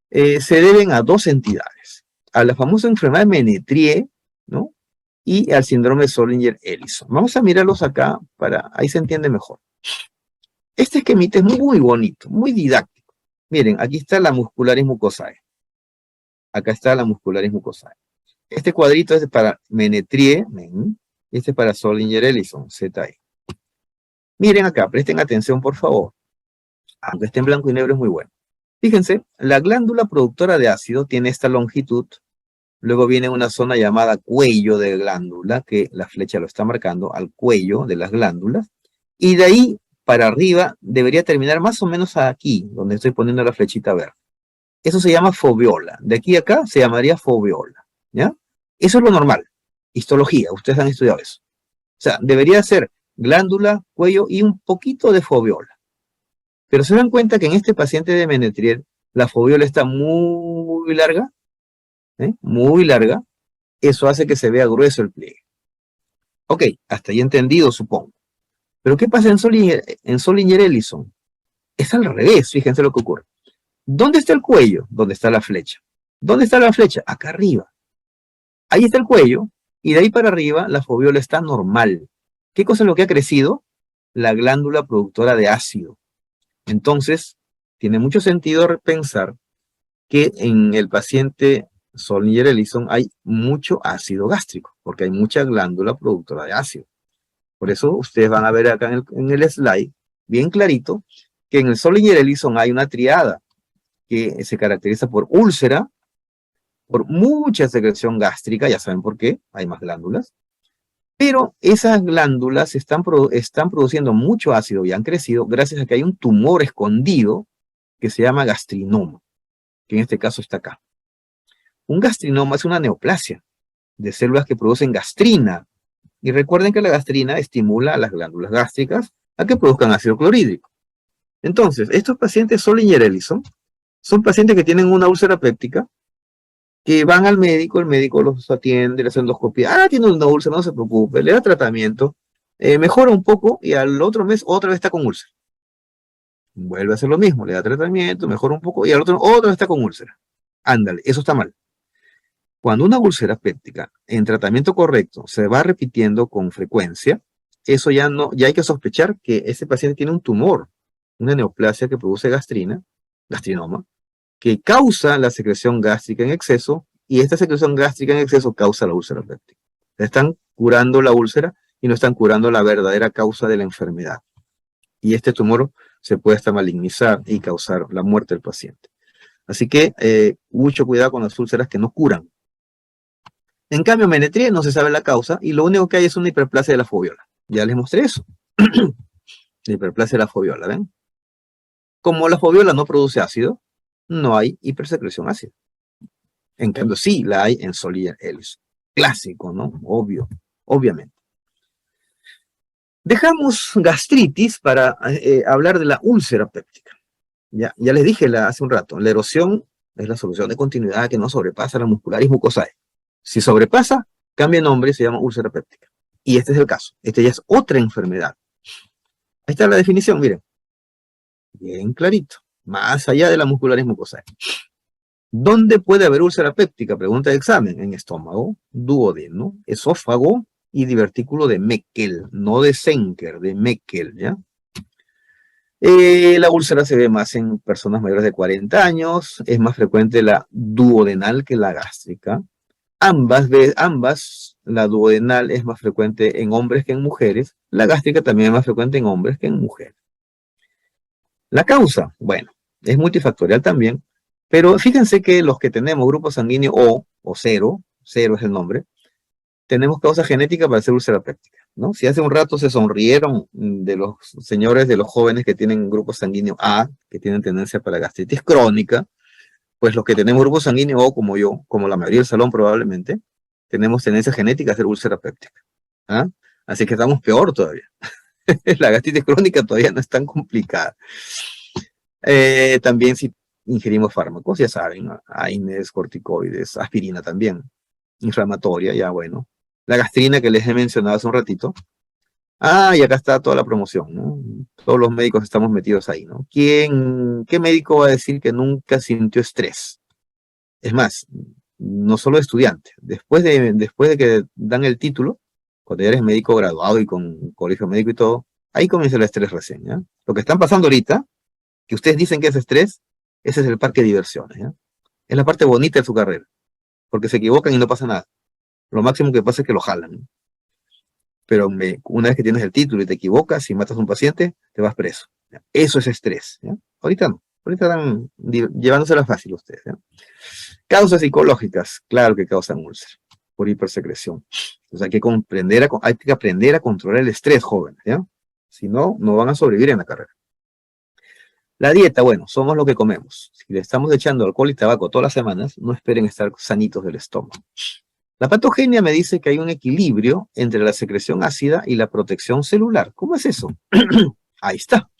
[SPEAKER 1] Se deben a dos entidades, a la famosa enfermedad de Menetrier, ¿no? Y al síndrome de Zollinger-Ellison. Vamos a mirarlos acá, ahí se entiende mejor. Este esquemita es muy bonito, muy didáctico. Miren, aquí está la muscularis mucosae. Acá está la muscularis mucosae. Este cuadrito es para Menetrier, y este es para Zollinger-Ellison, ZE. Miren acá, presten atención, por favor. Aunque esté en blanco y negro, es muy bueno. Fíjense, la glándula productora de ácido tiene esta longitud. Luego viene una zona llamada cuello de glándula, que la flecha lo está marcando, al cuello de las glándulas. Y de ahí para arriba debería terminar más o menos aquí, donde estoy poniendo la flechita verde. Eso se llama foveola. De aquí a acá se llamaría foveola, ¿ya? Eso es lo normal. Histología, ustedes han estudiado eso. O sea, debería ser glándula, cuello y un poquito de foveola. Pero se dan cuenta que en este paciente de Menetrier, la foveola está muy larga, muy larga. Eso hace que se vea grueso el pliegue. Ok, hasta ahí entendido, supongo. Pero ¿qué pasa en Zollinger-Ellison? Es al revés, fíjense lo que ocurre. ¿Dónde está el cuello? ¿Dónde está la flecha? ¿Dónde está la flecha? Acá arriba. Ahí está el cuello, y de ahí para arriba la foveola está normal. ¿Qué cosa es lo que ha crecido? La glándula productora de ácido. Entonces, tiene mucho sentido pensar que en el paciente Zollinger-Ellison hay mucho ácido gástrico, porque hay mucha glándula productora de ácido. Por eso ustedes van a ver acá en el slide, bien clarito, que en el Zollinger-Ellison hay una triada que se caracteriza por úlcera, por mucha secreción gástrica, ya saben por qué, hay más glándulas, pero esas glándulas están produciendo mucho ácido y han crecido gracias a que hay un tumor escondido que se llama gastrinoma, que en este caso está acá. Un gastrinoma es una neoplasia de células que producen gastrina, y recuerden que la gastrina estimula a las glándulas gástricas a que produzcan ácido clorhídrico. Entonces, estos pacientes Zollinger-Ellison son pacientes que tienen una úlcera péptica, que van al médico, el médico los atiende, les hace endoscopia. Tiene una úlcera, no se preocupe, le da tratamiento, mejora un poco y al otro mes otra vez está con úlcera. Vuelve a hacer lo mismo, le da tratamiento, mejora un poco y al otro otra vez está con úlcera. Ándale, eso está mal. Cuando una úlcera péptica en tratamiento correcto se va repitiendo con frecuencia, eso ya hay que sospechar que ese paciente tiene un tumor, una neoplasia que produce gastrinoma, que causa la secreción gástrica en exceso, y esta secreción gástrica en exceso causa la úlcera péptica. Están curando la úlcera y no están curando la verdadera causa de la enfermedad. Y este tumor se puede hasta malignizar y causar la muerte del paciente. Así que mucho cuidado con las úlceras que no curan. En cambio, Menetrier no se sabe la causa y lo único que hay es una hiperplasia de la foveola. Ya les mostré eso. La hiperplasia de la foveola, ¿ven? Como la foveola no produce ácido, no hay hipersecreción ácida. En cambio, sí la hay en Zollinger-Ellison. Clásico, ¿no? Obvio, obviamente. Dejamos gastritis para hablar de la úlcera péptica. Ya les dije hace un rato, la erosión es la solución de continuidad que no sobrepasa la muscularis mucosae. Si sobrepasa, cambia de nombre y se llama úlcera péptica. Y este es el caso. Este ya es otra enfermedad. Ahí está la definición, miren. Bien clarito. Más allá de la muscularis mucosae. ¿Dónde puede haber úlcera péptica? Pregunta de examen. En estómago, duodeno, esófago y divertículo de Meckel. No de Zenker, de Meckel, ¿ya? La úlcera se ve más en personas mayores de 40 años. Es más frecuente la duodenal que la gástrica. Ambas, la duodenal es más frecuente en hombres que en mujeres. La gástrica también es más frecuente en hombres que en mujeres. La causa, bueno, es multifactorial también, pero fíjense que los que tenemos grupo sanguíneo O cero es el nombre, tenemos causa genética para hacer úlcera péptica, ¿no? Si hace un rato se sonrieron de los señores, de los jóvenes que tienen grupo sanguíneo A, que tienen tendencia para gastritis crónica, Pues los que tenemos grupo sanguíneo O como yo, como la mayoría del salón probablemente, tenemos tendencia genética a hacer úlcera péptica. ¿Ah? Así que estamos peor todavía. La gastritis crónica todavía no es tan complicada. También si ingerimos fármacos, ya saben, AINES, corticoides, aspirina también, inflamatoria, ya bueno. La gastrina que les he mencionado hace un ratito. Ah, y acá está toda la promoción, ¿no? Todos los médicos estamos metidos ahí, ¿no? ¿Qué médico va a decir que nunca sintió estrés? Es más, no solo estudiante, después de que dan el título, cuando ya eres médico graduado y con colegio médico y todo, ahí comienza el estrés recién, ¿ya? Lo que están pasando ahorita, que ustedes dicen que es estrés, ese es el parque de diversiones, ¿ya? Es la parte bonita de su carrera, porque se equivocan y no pasa nada. Lo máximo que pasa es que lo jalan, ¿no? Pero una vez que tienes el título y te equivocas y matas a un paciente, te vas preso, ¿ya? Eso es estrés, ¿ya? Ahorita no, ahorita están llevándosela fácil ustedes, ¿ya? Causas psicológicas, claro que causan úlceras por hipersecreción. Entonces hay que aprender a controlar el estrés, jóvenes, ¿ya? Si no, no van a sobrevivir en la carrera. La dieta, bueno, somos lo que comemos. Si le estamos echando alcohol y tabaco todas las semanas, no esperen estar sanitos del estómago. La patogenia me dice que hay un equilibrio entre la secreción ácida y la protección celular. ¿Cómo es eso? Ahí está.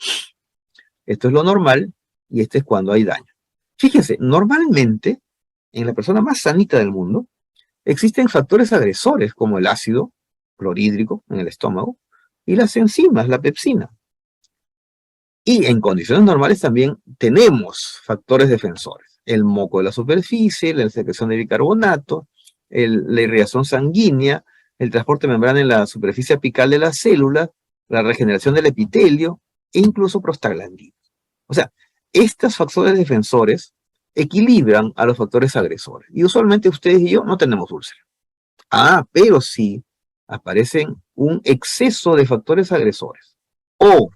[SPEAKER 1] Esto es lo normal y este es cuando hay daño. Fíjense, normalmente, en la persona más sanita del mundo, existen factores agresores como el ácido clorhídrico en el estómago y las enzimas, la pepsina. Y en condiciones normales también tenemos factores defensores. El moco de la superficie, la secreción de bicarbonato, la irrigación sanguínea, el transporte de membrana en la superficie apical de las células, la regeneración del epitelio e incluso prostaglandinas. O sea, estos factores defensores equilibran a los factores agresores. Y usualmente ustedes y yo no tenemos úlcera. Ah, pero sí aparecen un exceso de factores agresores o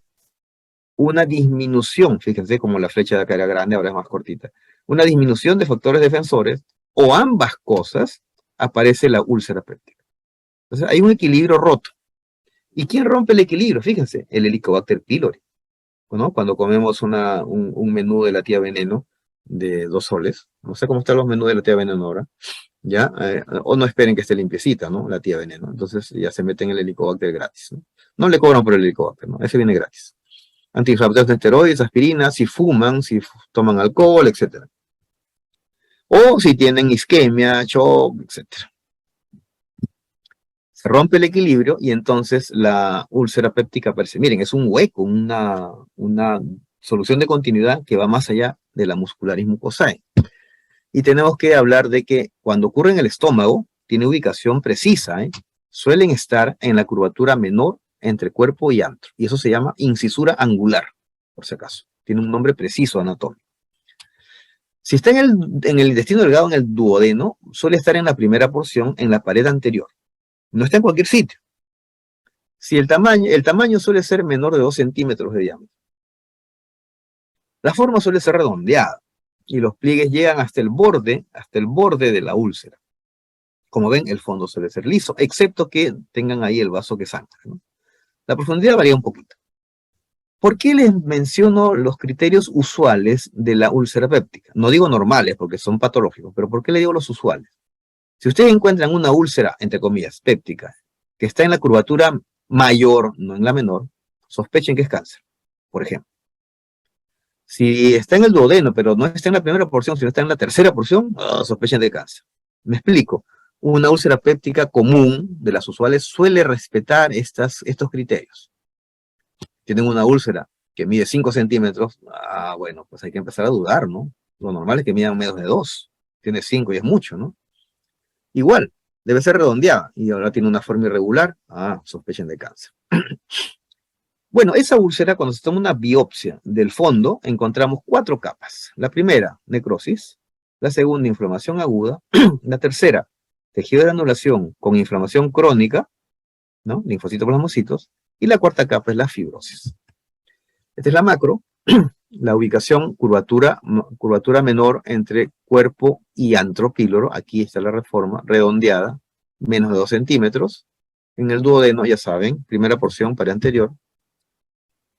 [SPEAKER 1] una disminución, fíjense como la flecha de acá era grande, ahora es más cortita, una disminución de factores defensores o ambas cosas, aparece la úlcera péptica. Entonces hay un equilibrio roto. ¿Y quién rompe el equilibrio? Fíjense, el Helicobacter pylori, ¿no? Cuando comemos un menú de la tía Veneno de 2 soles, no sé cómo están los menús de la tía Veneno ahora, ¿ya? O no esperen que esté limpiecita, ¿no? La tía Veneno. Entonces ya se meten el Helicobacter gratis, ¿no? No le cobran por el Helicobacter, ¿no? Ese viene gratis. Antiinflamatorios de esteroides, aspirina, si fuman, si toman alcohol, etc. O si tienen isquemia, shock, etc. Se rompe el equilibrio y entonces la úlcera péptica aparece. Miren, es un hueco, una solución de continuidad que va más allá de la muscularis mucosae. Y tenemos que hablar de que cuando ocurre en el estómago, tiene ubicación precisa, ¿eh? Suelen estar en la curvatura menor entre cuerpo y antro. Y eso se llama incisura angular, por si acaso. Tiene un nombre preciso anatómico. Si está en el intestino delgado, en el duodeno, suele estar en la primera porción, en la pared anterior. No está en cualquier sitio. Si el tamaño suele ser menor de 2 centímetros de diámetro. La forma suele ser redondeada y los pliegues llegan hasta el borde de la úlcera. Como ven, el fondo suele ser liso, excepto que tengan ahí el vaso que sangra, ¿no? La profundidad varía un poquito. ¿Por qué les menciono los criterios usuales de la úlcera péptica? No digo normales porque son patológicos, pero ¿por qué le digo los usuales? Si ustedes encuentran una úlcera, entre comillas, péptica, que está en la curvatura mayor, no en la menor, sospechen que es cáncer, por ejemplo. Si está en el duodeno, pero no está en la primera porción, sino está en la tercera porción, sospechen de cáncer. Me explico. Una úlcera péptica común de las usuales suele respetar estos criterios. Tienen una úlcera que mide 5 centímetros, bueno, pues hay que empezar a dudar, ¿no? Lo normal es que midan menos de 2. Tiene 5 y es mucho, ¿no? Igual, debe ser redondeada y ahora tiene una forma irregular, sospechen de cáncer. Bueno, esa úlcera, cuando se toma una biopsia del fondo, encontramos 4 capas. La primera, necrosis. La segunda, inflamación aguda. La tercera, tejido de granulación con inflamación crónica, ¿no? Linfocitos plasmocitos. Y la cuarta capa es la fibrosis. Esta es la macro, la ubicación, curvatura menor entre cuerpo y antro píloro. Aquí está la reforma, redondeada, menos de 2 centímetros. En el duodeno, ya saben, primera porción, pared anterior.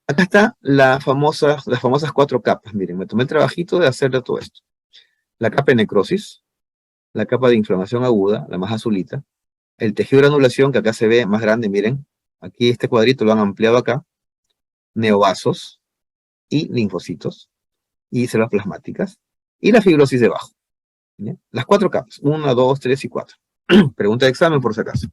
[SPEAKER 1] Acá está las famosas 4 capas. Miren, me tomé el trabajito de hacerle todo esto. la capa de necrosis, la capa de inflamación aguda, la más azulita, el tejido de granulación, que acá se ve más grande, miren, aquí este cuadrito lo han ampliado acá, neovasos y linfocitos, y células plasmáticas, y la fibrosis debajo. ¿Bien? Las 4 capas, 1, 2, 3 y 4. Pregunta de examen por si acaso.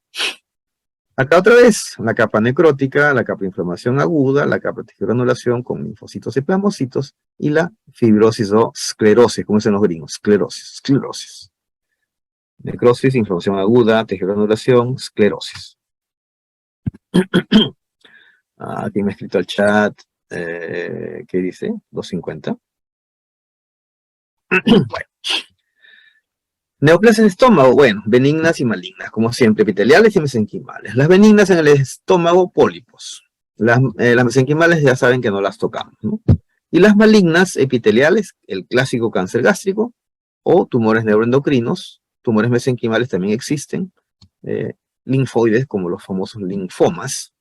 [SPEAKER 1] Acá otra vez, la capa necrótica, la capa de inflamación aguda, la capa de tejido de granulación con linfocitos y plasmocitos, y la fibrosis o esclerosis, como dicen los gringos, esclerosis. Necrosis, inflamación aguda, tejido de granulación, esclerosis. Aquí me ha escrito al chat, ¿qué dice? 250. Bueno. Neoplasias de estómago, bueno, benignas y malignas, como siempre, epiteliales y mesenquimales. Las benignas en el estómago, pólipos. Las mesenquimales ya saben que no las tocamos, ¿no? Y las malignas, epiteliales, el clásico cáncer gástrico, o tumores neuroendocrinos, tumores mesenquimales también existen, linfoides, como los famosos linfomas.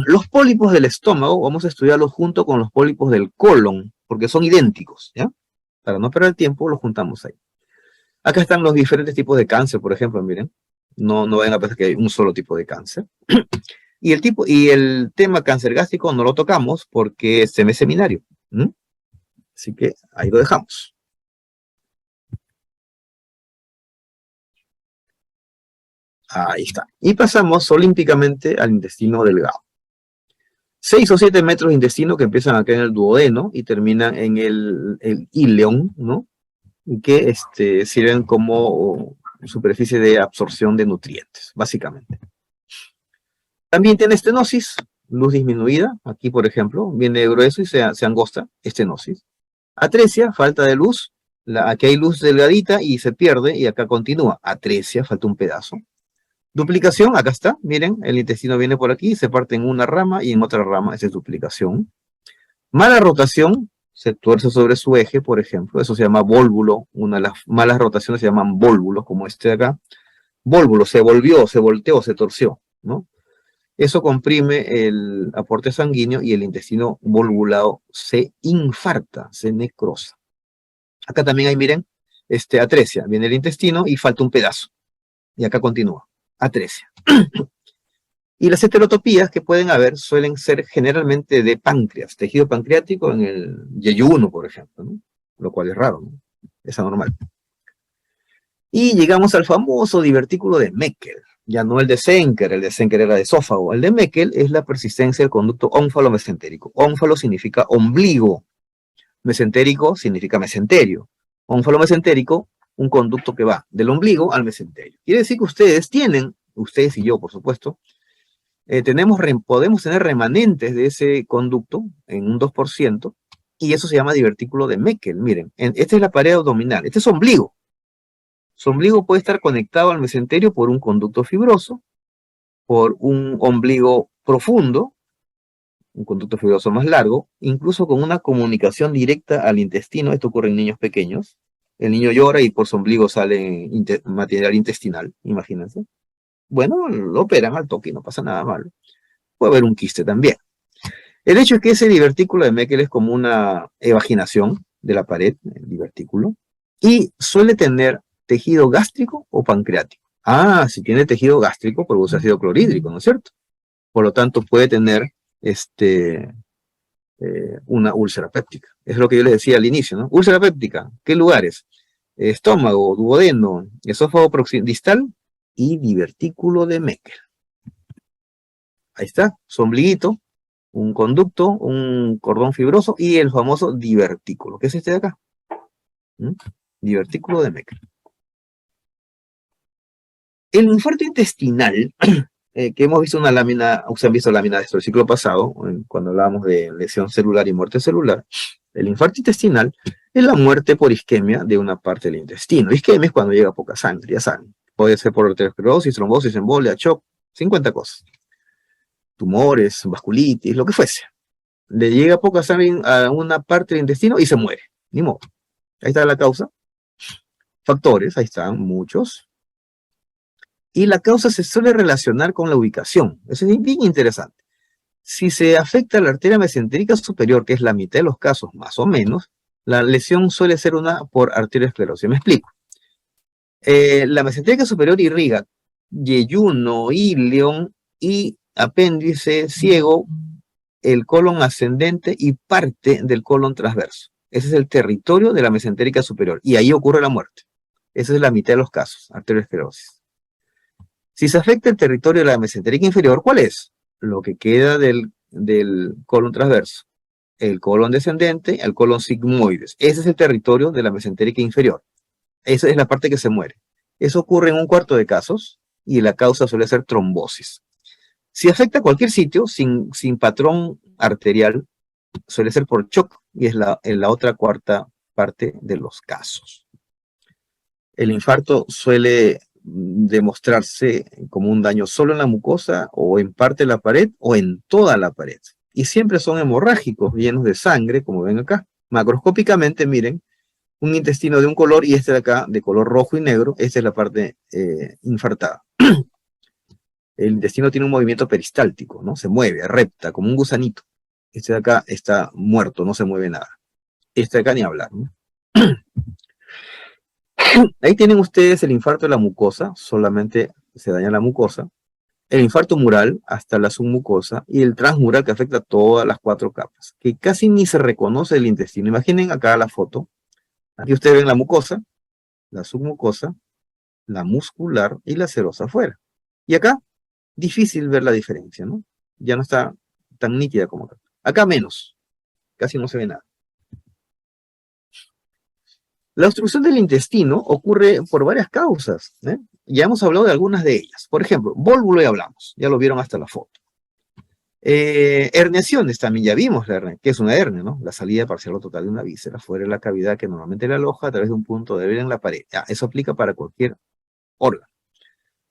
[SPEAKER 1] Los pólipos del estómago, vamos a estudiarlos junto con los pólipos del colon, porque son idénticos, ¿ya? Para no perder tiempo, los juntamos ahí. Acá están los diferentes tipos de cáncer, por ejemplo, miren. No vayan a pensar que hay un solo tipo de cáncer. Y el tema cáncer gástrico no lo tocamos porque es seminario. Así que ahí lo dejamos. Ahí está. Y pasamos olímpicamente al intestino delgado. 6 o 7 metros de intestino que empiezan acá en el duodeno y terminan en el íleon, ¿no? Y que sirven como superficie de absorción de nutrientes, básicamente. También tiene estenosis, luz disminuida. Aquí, por ejemplo, viene grueso y se angosta, estenosis. Atresia, falta de luz. Aquí hay luz delgadita y se pierde y acá continúa. Atresia, falta un pedazo. Duplicación, acá está, miren, el intestino viene por aquí, se parte en una rama y en otra rama, esa es duplicación. Mala rotación, se tuerce sobre su eje, por ejemplo, eso se llama vólvulo. Una de las malas rotaciones se llaman vólvulos, como este de acá. Vólvulo, se volvió, se volteó, se torció, ¿no? Eso comprime el aporte sanguíneo y el intestino volvulado se infarta, se necrosa. Acá también hay, miren, atresia. Viene el intestino y falta un pedazo. Y acá continúa, atresia. Y las heterotopías que pueden haber suelen ser generalmente de páncreas, tejido pancreático en el yeyuno, por ejemplo, ¿no? Lo cual es raro, ¿no? Es anormal. Y llegamos al famoso divertículo de Meckel. Ya no el de Zenker era de esófago. El de Meckel es la persistencia del conducto ónfalo-mesentérico. Ónfalo significa ombligo. Mesentérico significa mesenterio. Ónfalo-mesentérico, un conducto que va del ombligo al mesenterio. Quiere decir que ustedes y yo, por supuesto, podemos tener remanentes de ese conducto en un 2%, y eso se llama divertículo de Meckel. Miren, esta es la pared abdominal, este es ombligo. Su ombligo puede estar conectado al mesenterio por un conducto fibroso, por un ombligo profundo, un conducto fibroso más largo, incluso con una comunicación directa al intestino. Esto ocurre en niños pequeños. El niño llora y por su ombligo sale material intestinal, imagínense. Bueno, lo operan al toque y no pasa nada malo. Puede haber un quiste también. El hecho es que ese divertículo de Meckel es como una evaginación de la pared, el divertículo, y suele tener tejido gástrico o pancreático. Si tiene tejido gástrico, produce ácido clorhídrico, ¿no es cierto? Por lo tanto, puede tener una úlcera péptica. Es lo que yo les decía al inicio, ¿no? Úlcera péptica, ¿qué lugares? Estómago, duodeno, esófago distal y divertículo de Meckel. Ahí está, su ombliguito, un conducto, un cordón fibroso y el famoso divertículo, que es este de acá. Divertículo de Meckel. El infarto intestinal, que hemos visto una lámina, ustedes han visto lámina de esto el ciclo pasado, cuando hablábamos de lesión celular y muerte celular. El infarto intestinal es la muerte por isquemia de una parte del intestino. Isquemia es cuando llega poca sangre, ya saben. Puede ser por arteriosclerosis, trombosis, embolia, shock, 50 cosas. Tumores, vasculitis, lo que fuese. Le llega poca sangre a una parte del intestino y se muere. Ni modo. Ahí está la causa. Factores, ahí están muchos. Y la causa se suele relacionar con la ubicación. Eso es bien interesante. Si se afecta la arteria mesentérica superior, que es la mitad de los casos, más o menos, La lesión suele ser una por arteriosclerosis. Me explico. La mesentérica superior irriga yeyuno, ilion y apéndice ciego, el colon ascendente y parte del colon transverso. Ese es el territorio de la mesentérica superior y ahí ocurre la muerte. Esa es la mitad de los casos, arteriosclerosis. Si se afecta el territorio de la mesentérica inferior, ¿cuál es? Lo que queda del colon transverso, el colon descendente, el colon sigmoides. Ese es el territorio de la mesentérica inferior. Esa es la parte que se muere. Eso ocurre en 1/4 de casos y la causa suele ser trombosis. Si afecta cualquier sitio sin patrón arterial, suele ser por shock y es en la otra 1/4 parte de los casos. El infarto suele demostrarse como un daño solo en la mucosa o en parte de la pared o en toda la pared. Y siempre son hemorrágicos, llenos de sangre, como ven acá. Macroscópicamente, miren, un intestino de un color y este de acá de color rojo y negro. Esta es la parte infartada. El intestino tiene un movimiento peristáltico, ¿no? Se mueve, repta, como un gusanito. Este de acá está muerto, no se mueve nada. Este de acá ni hablar, ¿no? Ahí tienen ustedes el infarto de la mucosa, solamente se daña la mucosa. El infarto mural hasta la submucosa y el transmural que afecta a todas las 4 capas, que casi ni se reconoce el intestino. Imaginen acá la foto. Aquí ustedes ven la mucosa, la submucosa, la muscular y la serosa afuera. Y acá, difícil ver la diferencia, ¿no? Ya no está tan nítida como acá. Acá menos, casi no se ve nada. La obstrucción del intestino ocurre por varias causas, ¿eh? Ya hemos hablado de algunas de ellas. Por ejemplo, vólvulo ya hablamos, ya lo vieron hasta la foto. Herniaciones, también ya vimos la hernia, que es una hernia, ¿no? La salida parcial o total de una víscera fuera de la cavidad que normalmente la aloja a través de un punto débil en la pared. Ya, eso aplica para cualquier órgano.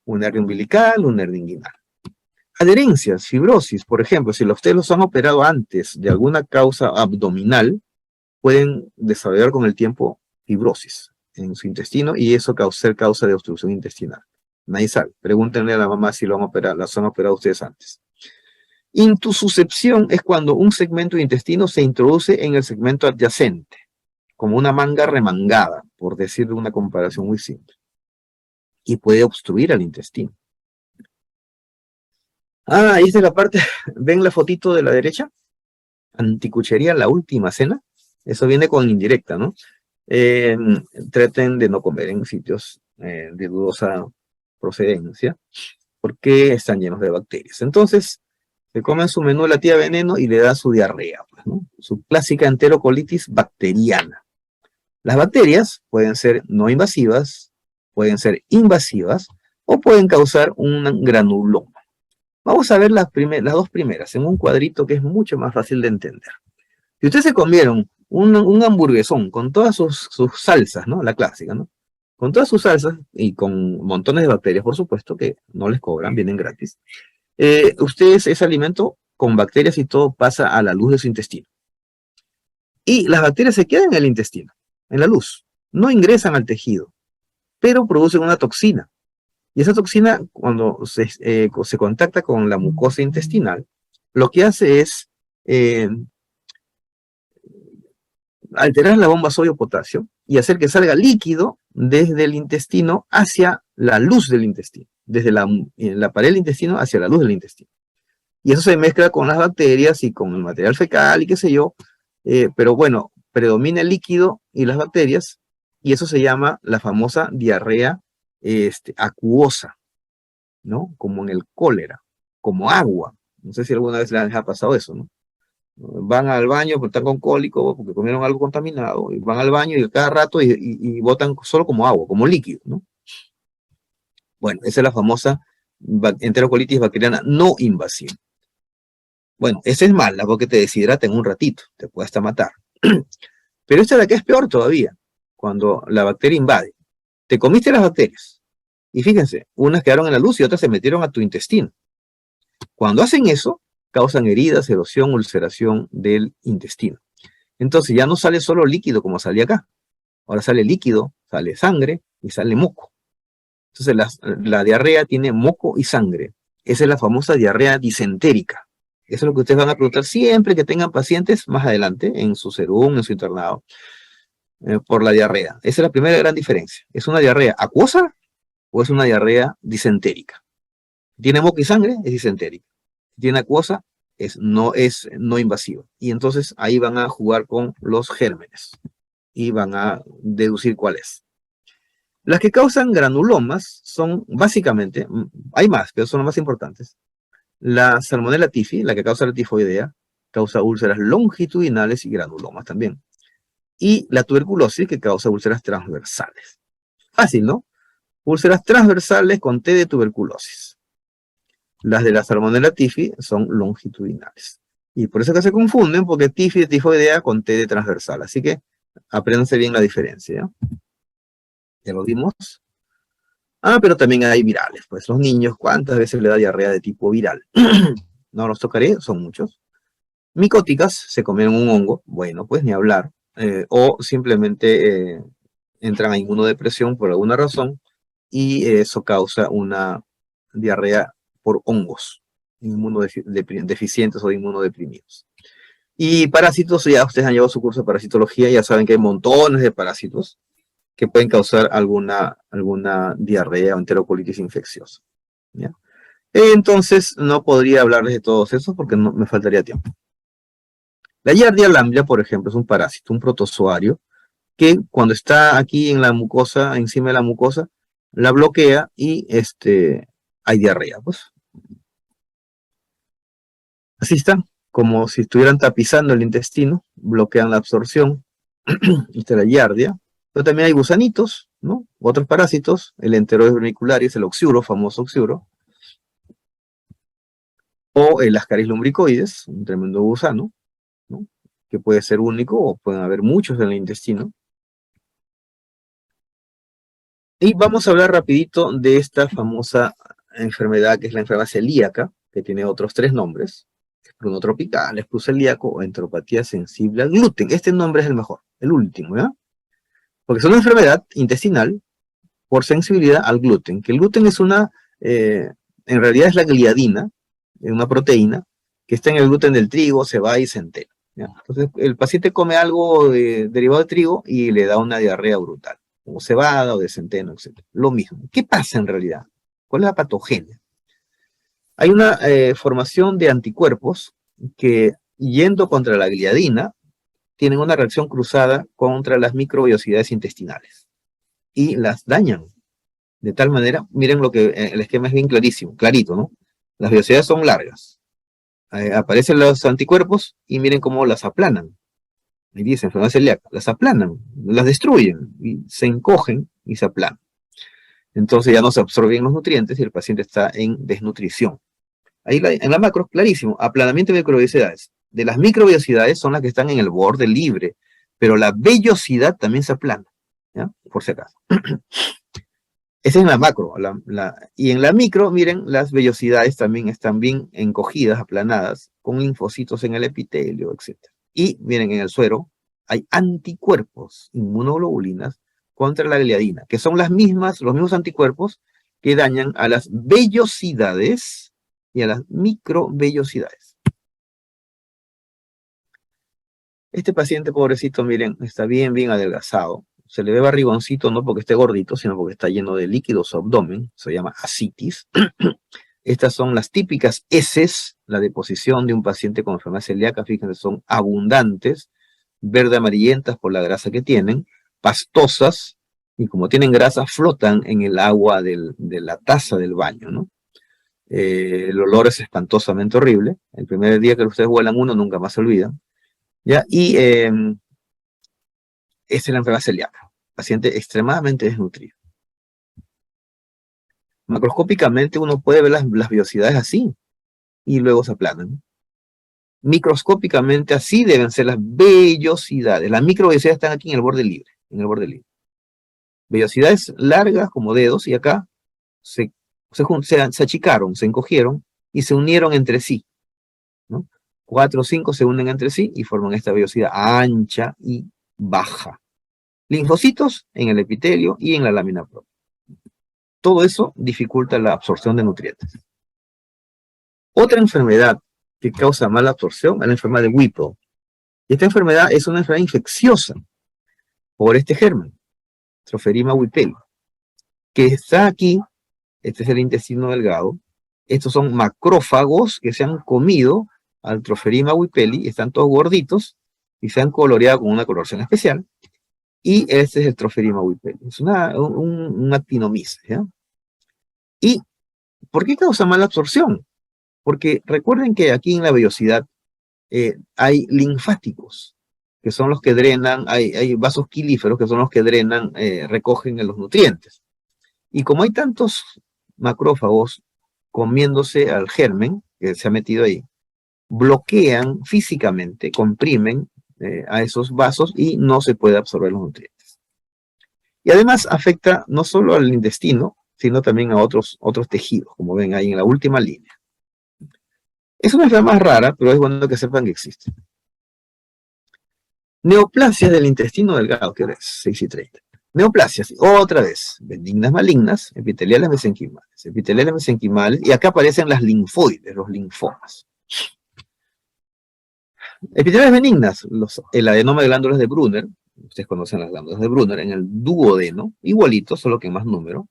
[SPEAKER 1] Una hernia umbilical, una hernia inguinal. Adherencias, fibrosis, por ejemplo, si ustedes los han operado antes de alguna causa abdominal, pueden desarrollar con el tiempo fibrosis en su intestino y eso ser causa de obstrucción intestinal. Nadie sabe. Pregúntenle a la mamá si las han operado ustedes antes. Intususcepción es cuando un segmento de intestino se introduce en el segmento adyacente, como una manga remangada, por decir de una comparación muy simple. Y puede obstruir al intestino. Ah, esta es la parte, ¿ven la fotito de la derecha? Anticuchería, la última cena. Eso viene con indirecta, ¿no? Traten de no comer en sitios de dudosa procedencia, porque están llenos de bacterias. Entonces, se comen su menú de la tía veneno y le da su diarrea, pues, ¿no? Su clásica enterocolitis bacteriana. Las bacterias pueden ser no invasivas, pueden ser invasivas o pueden causar un granuloma. Vamos a ver las 2 primeras en un cuadrito que es mucho más fácil de entender. Si ustedes se comieron un hamburguesón con todas sus salsas, ¿no? La clásica, ¿no? Con todas sus salsas y con montones de bacterias, por supuesto, que no les cobran, vienen gratis. Ustedes ese alimento con bacterias y todo pasa a la luz de su intestino. Y las bacterias se quedan en el intestino, en la luz. No ingresan al tejido, pero producen una toxina. Y esa toxina, cuando se contacta con la mucosa intestinal, lo que hace es alterar la bomba sodio-potasio y hacer que salga líquido desde el intestino hacia la luz del intestino, desde la pared del intestino hacia la luz del intestino. Y eso se mezcla con las bacterias y con el material fecal y qué sé yo, pero bueno, predomina el líquido y las bacterias, y eso se llama la famosa diarrea acuosa, ¿no? Como en el cólera, como agua. No sé si alguna vez les ha pasado eso, ¿no? Van al baño porque están con cólico, porque comieron algo contaminado, y van al baño y cada rato y botan solo como agua, como líquido, ¿no? Bueno, esa es la famosa enterocolitis bacteriana no invasiva. Bueno, esa es mala porque te deshidrata en un ratito, te puede hasta matar. Pero esta de acá es peor todavía, cuando la bacteria invade. Te comiste las bacterias, y fíjense, unas quedaron en la luz y otras se metieron a tu intestino. Cuando hacen eso, causan heridas, erosión, ulceración del intestino. Entonces ya no sale solo líquido como salía acá. Ahora sale líquido, sale sangre y sale moco. Entonces la diarrea tiene moco y sangre. Esa es la famosa diarrea disentérica. Eso es lo que ustedes van a preguntar siempre que tengan pacientes más adelante en su serum, en su internado. por la diarrea. Esa es la primera gran diferencia. ¿Es una diarrea acuosa o es una diarrea disentérica? Si tiene moco y sangre, es disentérica. Si tiene acuosa, es no invasiva. Y entonces ahí van a jugar con los gérmenes y van a deducir cuál es. Las que causan granulomas son básicamente, hay más, pero son las más importantes. La Salmonella typhi, la que causa la tifoidea, causa úlceras longitudinales y granulomas también. Y la tuberculosis, que causa úlceras transversales. Fácil, ¿no? Úlceras transversales con T de tuberculosis. Las de la Salmonella typhi son longitudinales. Y por eso que se confunden, porque typhi de tifoidea con T de transversal. Así que apréndanse bien la diferencia, ¿ya? Ya lo vimos. Ah, pero también hay virales. Pues los niños, ¿cuántas veces le da diarrea de tipo viral? No los tocaré, son muchos. Micóticas, se comen un hongo, bueno, pues ni hablar. O simplemente entran a inmunodepresión por alguna razón y eso causa una diarrea por hongos inmunodeficientes o inmunodeprimidos. Y parásitos, ya ustedes han llevado su curso de parasitología, ya saben que hay montones de parásitos que pueden causar alguna diarrea o enterocolitis infecciosa, ¿ya? Entonces, no podría hablarles de todos esos porque no, me faltaría tiempo. La Giardia lamblia, por ejemplo, es un parásito, un protozoario, que cuando está aquí en la mucosa, encima de la mucosa, la bloquea y hay diarrea, pues. Así está, como si estuvieran tapizando el intestino, bloquean la absorción. Esta es la Giardia. Pero también hay gusanitos, ¿no? Otros parásitos, el Enteroides vermicularis, el oxiuro, famoso oxiuro, o el Ascaris lumbricoides, un tremendo gusano, ¿no? Que puede ser único o pueden haber muchos en el intestino. Y vamos a hablar rapidito de esta famosa enfermedad que es la enfermedad celíaca, que tiene otros 3 nombres: espruno tropical, espru celíaco o enteropatía sensible al gluten. Este nombre es el mejor, el último, ¿ya? Porque es una enfermedad intestinal por sensibilidad al gluten, que el gluten es en realidad es la gliadina, una proteína, que está en el gluten del trigo, cebada y centeno, ¿ya? Entonces el paciente come algo derivado de trigo y le da una diarrea brutal, como cebada o de centeno, etc. Lo mismo. ¿Qué pasa en realidad? ¿Cuál es la patogenia? Hay una formación de anticuerpos que, yendo contra la gliadina, tienen una reacción cruzada contra las microbiosidades intestinales y las dañan. De tal manera, miren el esquema es bien clarísimo, clarito, ¿no? Las biosidades son largas. Aparecen los anticuerpos y miren cómo las aplanan. Ahí dice enfermedad celíaca, las aplanan, las destruyen, y se encogen y se aplanan. Entonces ya no se absorben los nutrientes y el paciente está en desnutrición. Ahí en la macro, clarísimo, aplanamiento de microbiosidades. De las microbiosidades son las que están en el borde libre, pero la vellosidad también se aplana, ¿ya? Por si acaso. Esa es la macro. Y en la micro, miren, las vellosidades también están bien encogidas, aplanadas, con linfocitos en el epitelio, etc. Y miren, en el suero hay anticuerpos, inmunoglobulinas, contra la gliadina, que son los mismos anticuerpos que dañan a las vellosidades y a las microvellosidades. Este paciente, pobrecito, miren, está bien adelgazado. Se le ve barrigoncito no porque esté gordito, sino porque está lleno de líquido su abdomen. Se llama ascitis. Estas son las típicas heces, la deposición de un paciente con enfermedad celíaca. Fíjense, son abundantes, verde amarillentas por la grasa que tienen, pastosas, y como tienen grasa, flotan en el agua de la taza del baño, ¿no? El olor es espantosamente horrible. El primer día que ustedes huelan uno, nunca más se olvidan, ¿ya? Y es la enfermedad celíaca, paciente extremadamente desnutrido. Macroscópicamente uno puede ver las vellosidades así y luego se aplanan. Microscópicamente así deben ser las vellosidades. Las microvellosidades están aquí en el borde libre, Vellosidades largas como dedos y acá se achicaron, se encogieron y se unieron entre sí, ¿no? 4 o 5 se unen entre sí y forman esta vellosidad ancha y baja. Linfocitos en el epitelio y en la lámina propia. Todo eso dificulta la absorción de nutrientes. Otra enfermedad que causa mala absorción es la enfermedad de Whipple. Esta enfermedad es una enfermedad infecciosa por este germen, Troferima wippeli, que está aquí. Este es el intestino delgado. Estos son macrófagos que se han comido al Troferima wippeli, están todos gorditos y se han coloreado con una coloración especial. Y este es el Troferima wippeli. Es un actinomyces, ¿ya? ¿Y por qué causa mala absorción? Porque recuerden que aquí en la vellosidad hay linfáticos, que son los que drenan, hay vasos quilíferos que son los que drenan, recogen los nutrientes. Y como hay tantos macrófagos comiéndose al germen que se ha metido ahí, bloquean físicamente, comprimen a esos vasos y no se puede absorber los nutrientes. Y además afecta no solo al intestino, sino también a otros tejidos, como ven ahí en la última línea. Es una enfermedad más rara, pero es bueno que sepan que existe. Neoplasias del intestino delgado, ¿qué hora es? 6:30. Neoplasias, otra vez, benignas malignas, epiteliales mesenquimales, y acá aparecen las linfoides, los linfomas. Epiteliales benignas, el adenoma de glándulas de Brunner, ustedes conocen las glándulas de Brunner, en el duodeno, igualito, solo que en más número.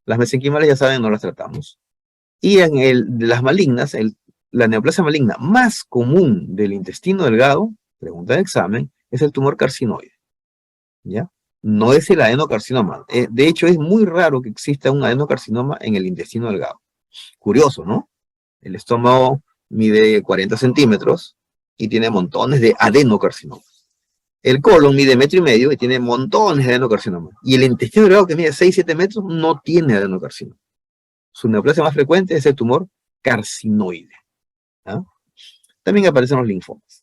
[SPEAKER 1] Las mesenquimales ya saben, no las tratamos. Y en de las malignas, la neoplasia maligna más común del intestino delgado, pregunta de examen, es el tumor carcinoide. ¿Ya? No es el adenocarcinoma. De hecho, es muy raro que exista un adenocarcinoma en el intestino delgado. Curioso, ¿no? El estómago mide 40 centímetros y tiene montones de adenocarcinomas. El colon mide 1,5 metros y tiene montones de adenocarcinomas. Y el intestino delgado, que mide 6-7 metros, no tiene adenocarcinoma. Su neoplasia más frecuente es el tumor carcinoide. ¿Ah? También aparecen los linfomas.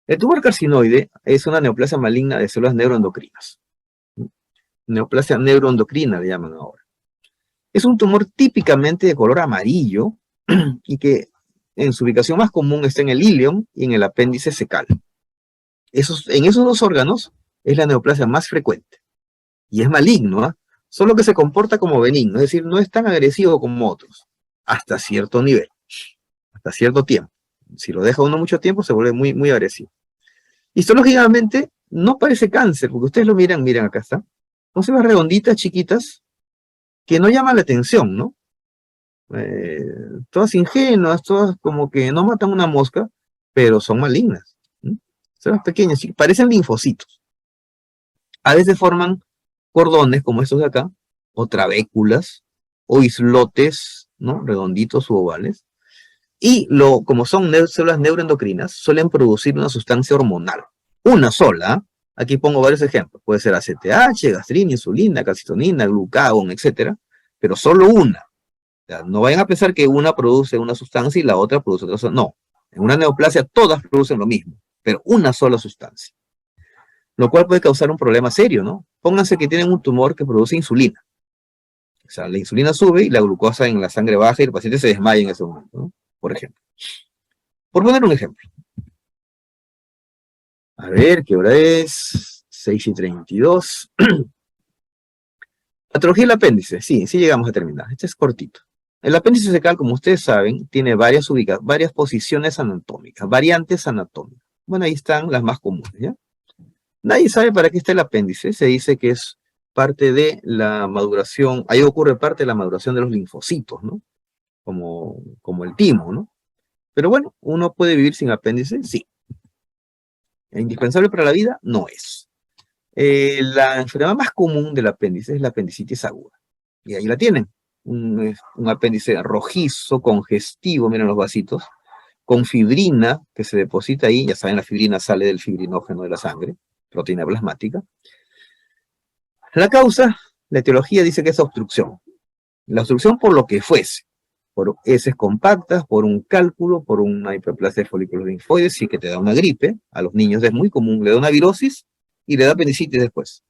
[SPEAKER 1] El tumor carcinoide es una neoplasia maligna de células neuroendocrinas. Neoplasia neuroendocrina le llaman ahora. Es un tumor típicamente de color amarillo y que en su ubicación más común está en el ilion y en el apéndice secal. En esos dos órganos es la neoplasia más frecuente. Y es maligno, ¿eh? Solo que se comporta como benigno, es decir, no es tan agresivo como otros, hasta cierto nivel, hasta cierto tiempo. Si lo deja uno mucho tiempo, se vuelve muy, muy agresivo. Histológicamente, no parece cáncer, porque ustedes lo miran, acá está. Son células redonditas, chiquitas, que no llaman la atención, ¿no? Todas ingenuas, todas como que no matan una mosca, pero son malignas. Células pequeñas, parecen linfocitos. A veces forman cordones, como estos de acá, o trabéculas, o islotes, ¿no? Redonditos u ovales. Y como son células neuroendocrinas, suelen producir una sustancia hormonal. Una sola. Aquí pongo varios ejemplos. Puede ser ACTH, gastrina, insulina, calcitonina, glucagón, etc. Pero solo una. O sea, no vayan a pensar que una produce una sustancia y la otra produce otra sustancia. No. En una neoplasia todas producen lo mismo, pero una sola sustancia. Lo cual puede causar un problema serio, ¿no? Pónganse que tienen un tumor que produce insulina. O sea, la insulina sube y la glucosa en la sangre baja y el paciente se desmaya en ese momento, ¿no? Por ejemplo. Por poner un ejemplo. A ver, ¿qué hora es? 6:32. Patología del apéndice. Sí, llegamos a terminar. Este es cortito. El apéndice secal, como ustedes saben, tiene varias posiciones anatómicas, variantes anatómicas. Bueno, ahí están las más comunes, ¿ya? Nadie sabe para qué está el apéndice. Se dice que es parte de la maduración, ahí ocurre parte de la maduración de los linfocitos, ¿no? Como el timo, ¿no? Pero bueno, ¿uno puede vivir sin apéndice? Sí. ¿Indispensable para la vida? No es. La enfermedad más común del apéndice es la apendicitis aguda. Y ahí la tienen. Un apéndice rojizo, congestivo, miren los vasitos, con fibrina que se deposita ahí. Ya saben, la fibrina sale del fibrinógeno de la sangre, proteína plasmática. La causa, la etiología dice que es obstrucción. La obstrucción por lo que fuese. Por heces compactas, por un cálculo, por una hiperplasia de folículos linfoides, y que te da una gripe. A los niños es muy común, le da una virosis y le da apendicitis después.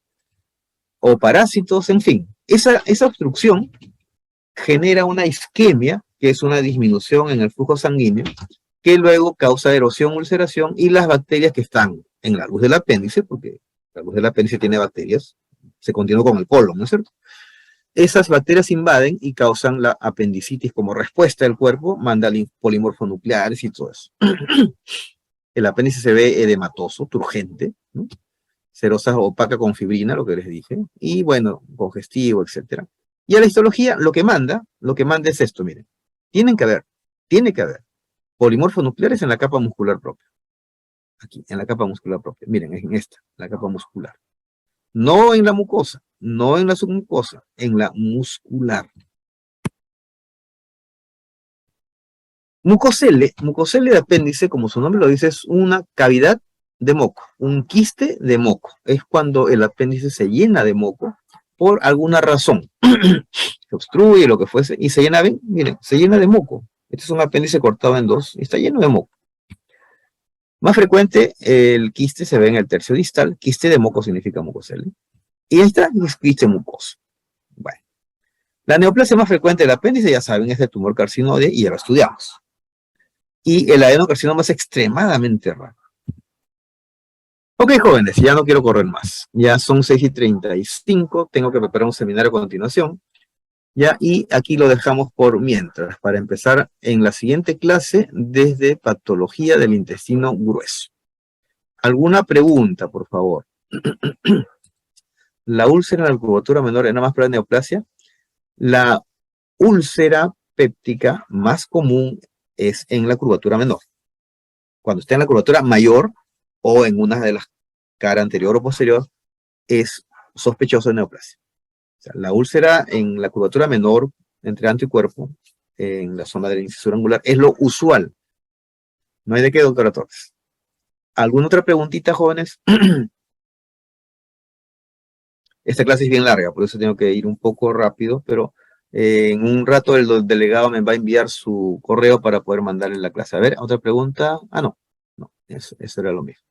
[SPEAKER 1] O parásitos, en fin. Esa obstrucción genera una isquemia, que es una disminución en el flujo sanguíneo, que luego causa erosión, ulceración, y las bacterias que están en la luz del apéndice, porque la luz del apéndice tiene bacterias, se continúa con el colon, ¿no es cierto? Esas bacterias invaden y causan la apendicitis como respuesta del cuerpo, manda polimorfonucleares y todo eso. El apéndice se ve edematoso, turgente, ¿no? serosa opaca con fibrina, lo que les dije, y bueno, congestivo, etcétera. Y a la histología lo que manda es esto, miren. Tiene que haber polimorfonucleares en la capa muscular propia. Aquí, en la capa muscular propia. Miren, en esta, la capa muscular. No en la mucosa, no en la submucosa, en la muscular. Mucosele de apéndice, como su nombre lo dice, es una cavidad de moco, un quiste de moco. Es cuando el apéndice se llena de moco por alguna razón. Se obstruye, lo que fuese, y se llena, ven, miren, se llena de moco. Este es un apéndice cortado en dos y está lleno de moco. Más frecuente, el quiste se ve en el tercio distal. Quiste de moco significa mucosele. Y esta es quiste mucoso. Bueno, la neoplasia más frecuente del apéndice, ya saben, es el tumor carcinoide y ya lo estudiamos. Y el adenocarcinoma es extremadamente raro. Ok, jóvenes, ya no quiero correr más. Ya son 6:35, tengo que preparar un seminario a continuación. Ya, y aquí lo dejamos por mientras, para empezar en la siguiente clase desde patología del intestino grueso. ¿Alguna pregunta, por favor? La úlcera en la curvatura menor, ¿nada más para la neoplasia? La úlcera péptica más común es en la curvatura menor. Cuando está en la curvatura mayor o en una de las caras anterior o posterior, es sospechoso de neoplasia. O sea, la úlcera en la curvatura menor, entre anto y cuerpo, en la zona de la incisura angular, es lo usual. No hay de qué, doctora Torres. ¿Alguna otra preguntita, jóvenes? Esta clase es bien larga, por eso tengo que ir un poco rápido, pero en un rato el delegado me va a enviar su correo para poder mandarle la clase. A ver, otra pregunta. Ah, no, eso era lo mismo.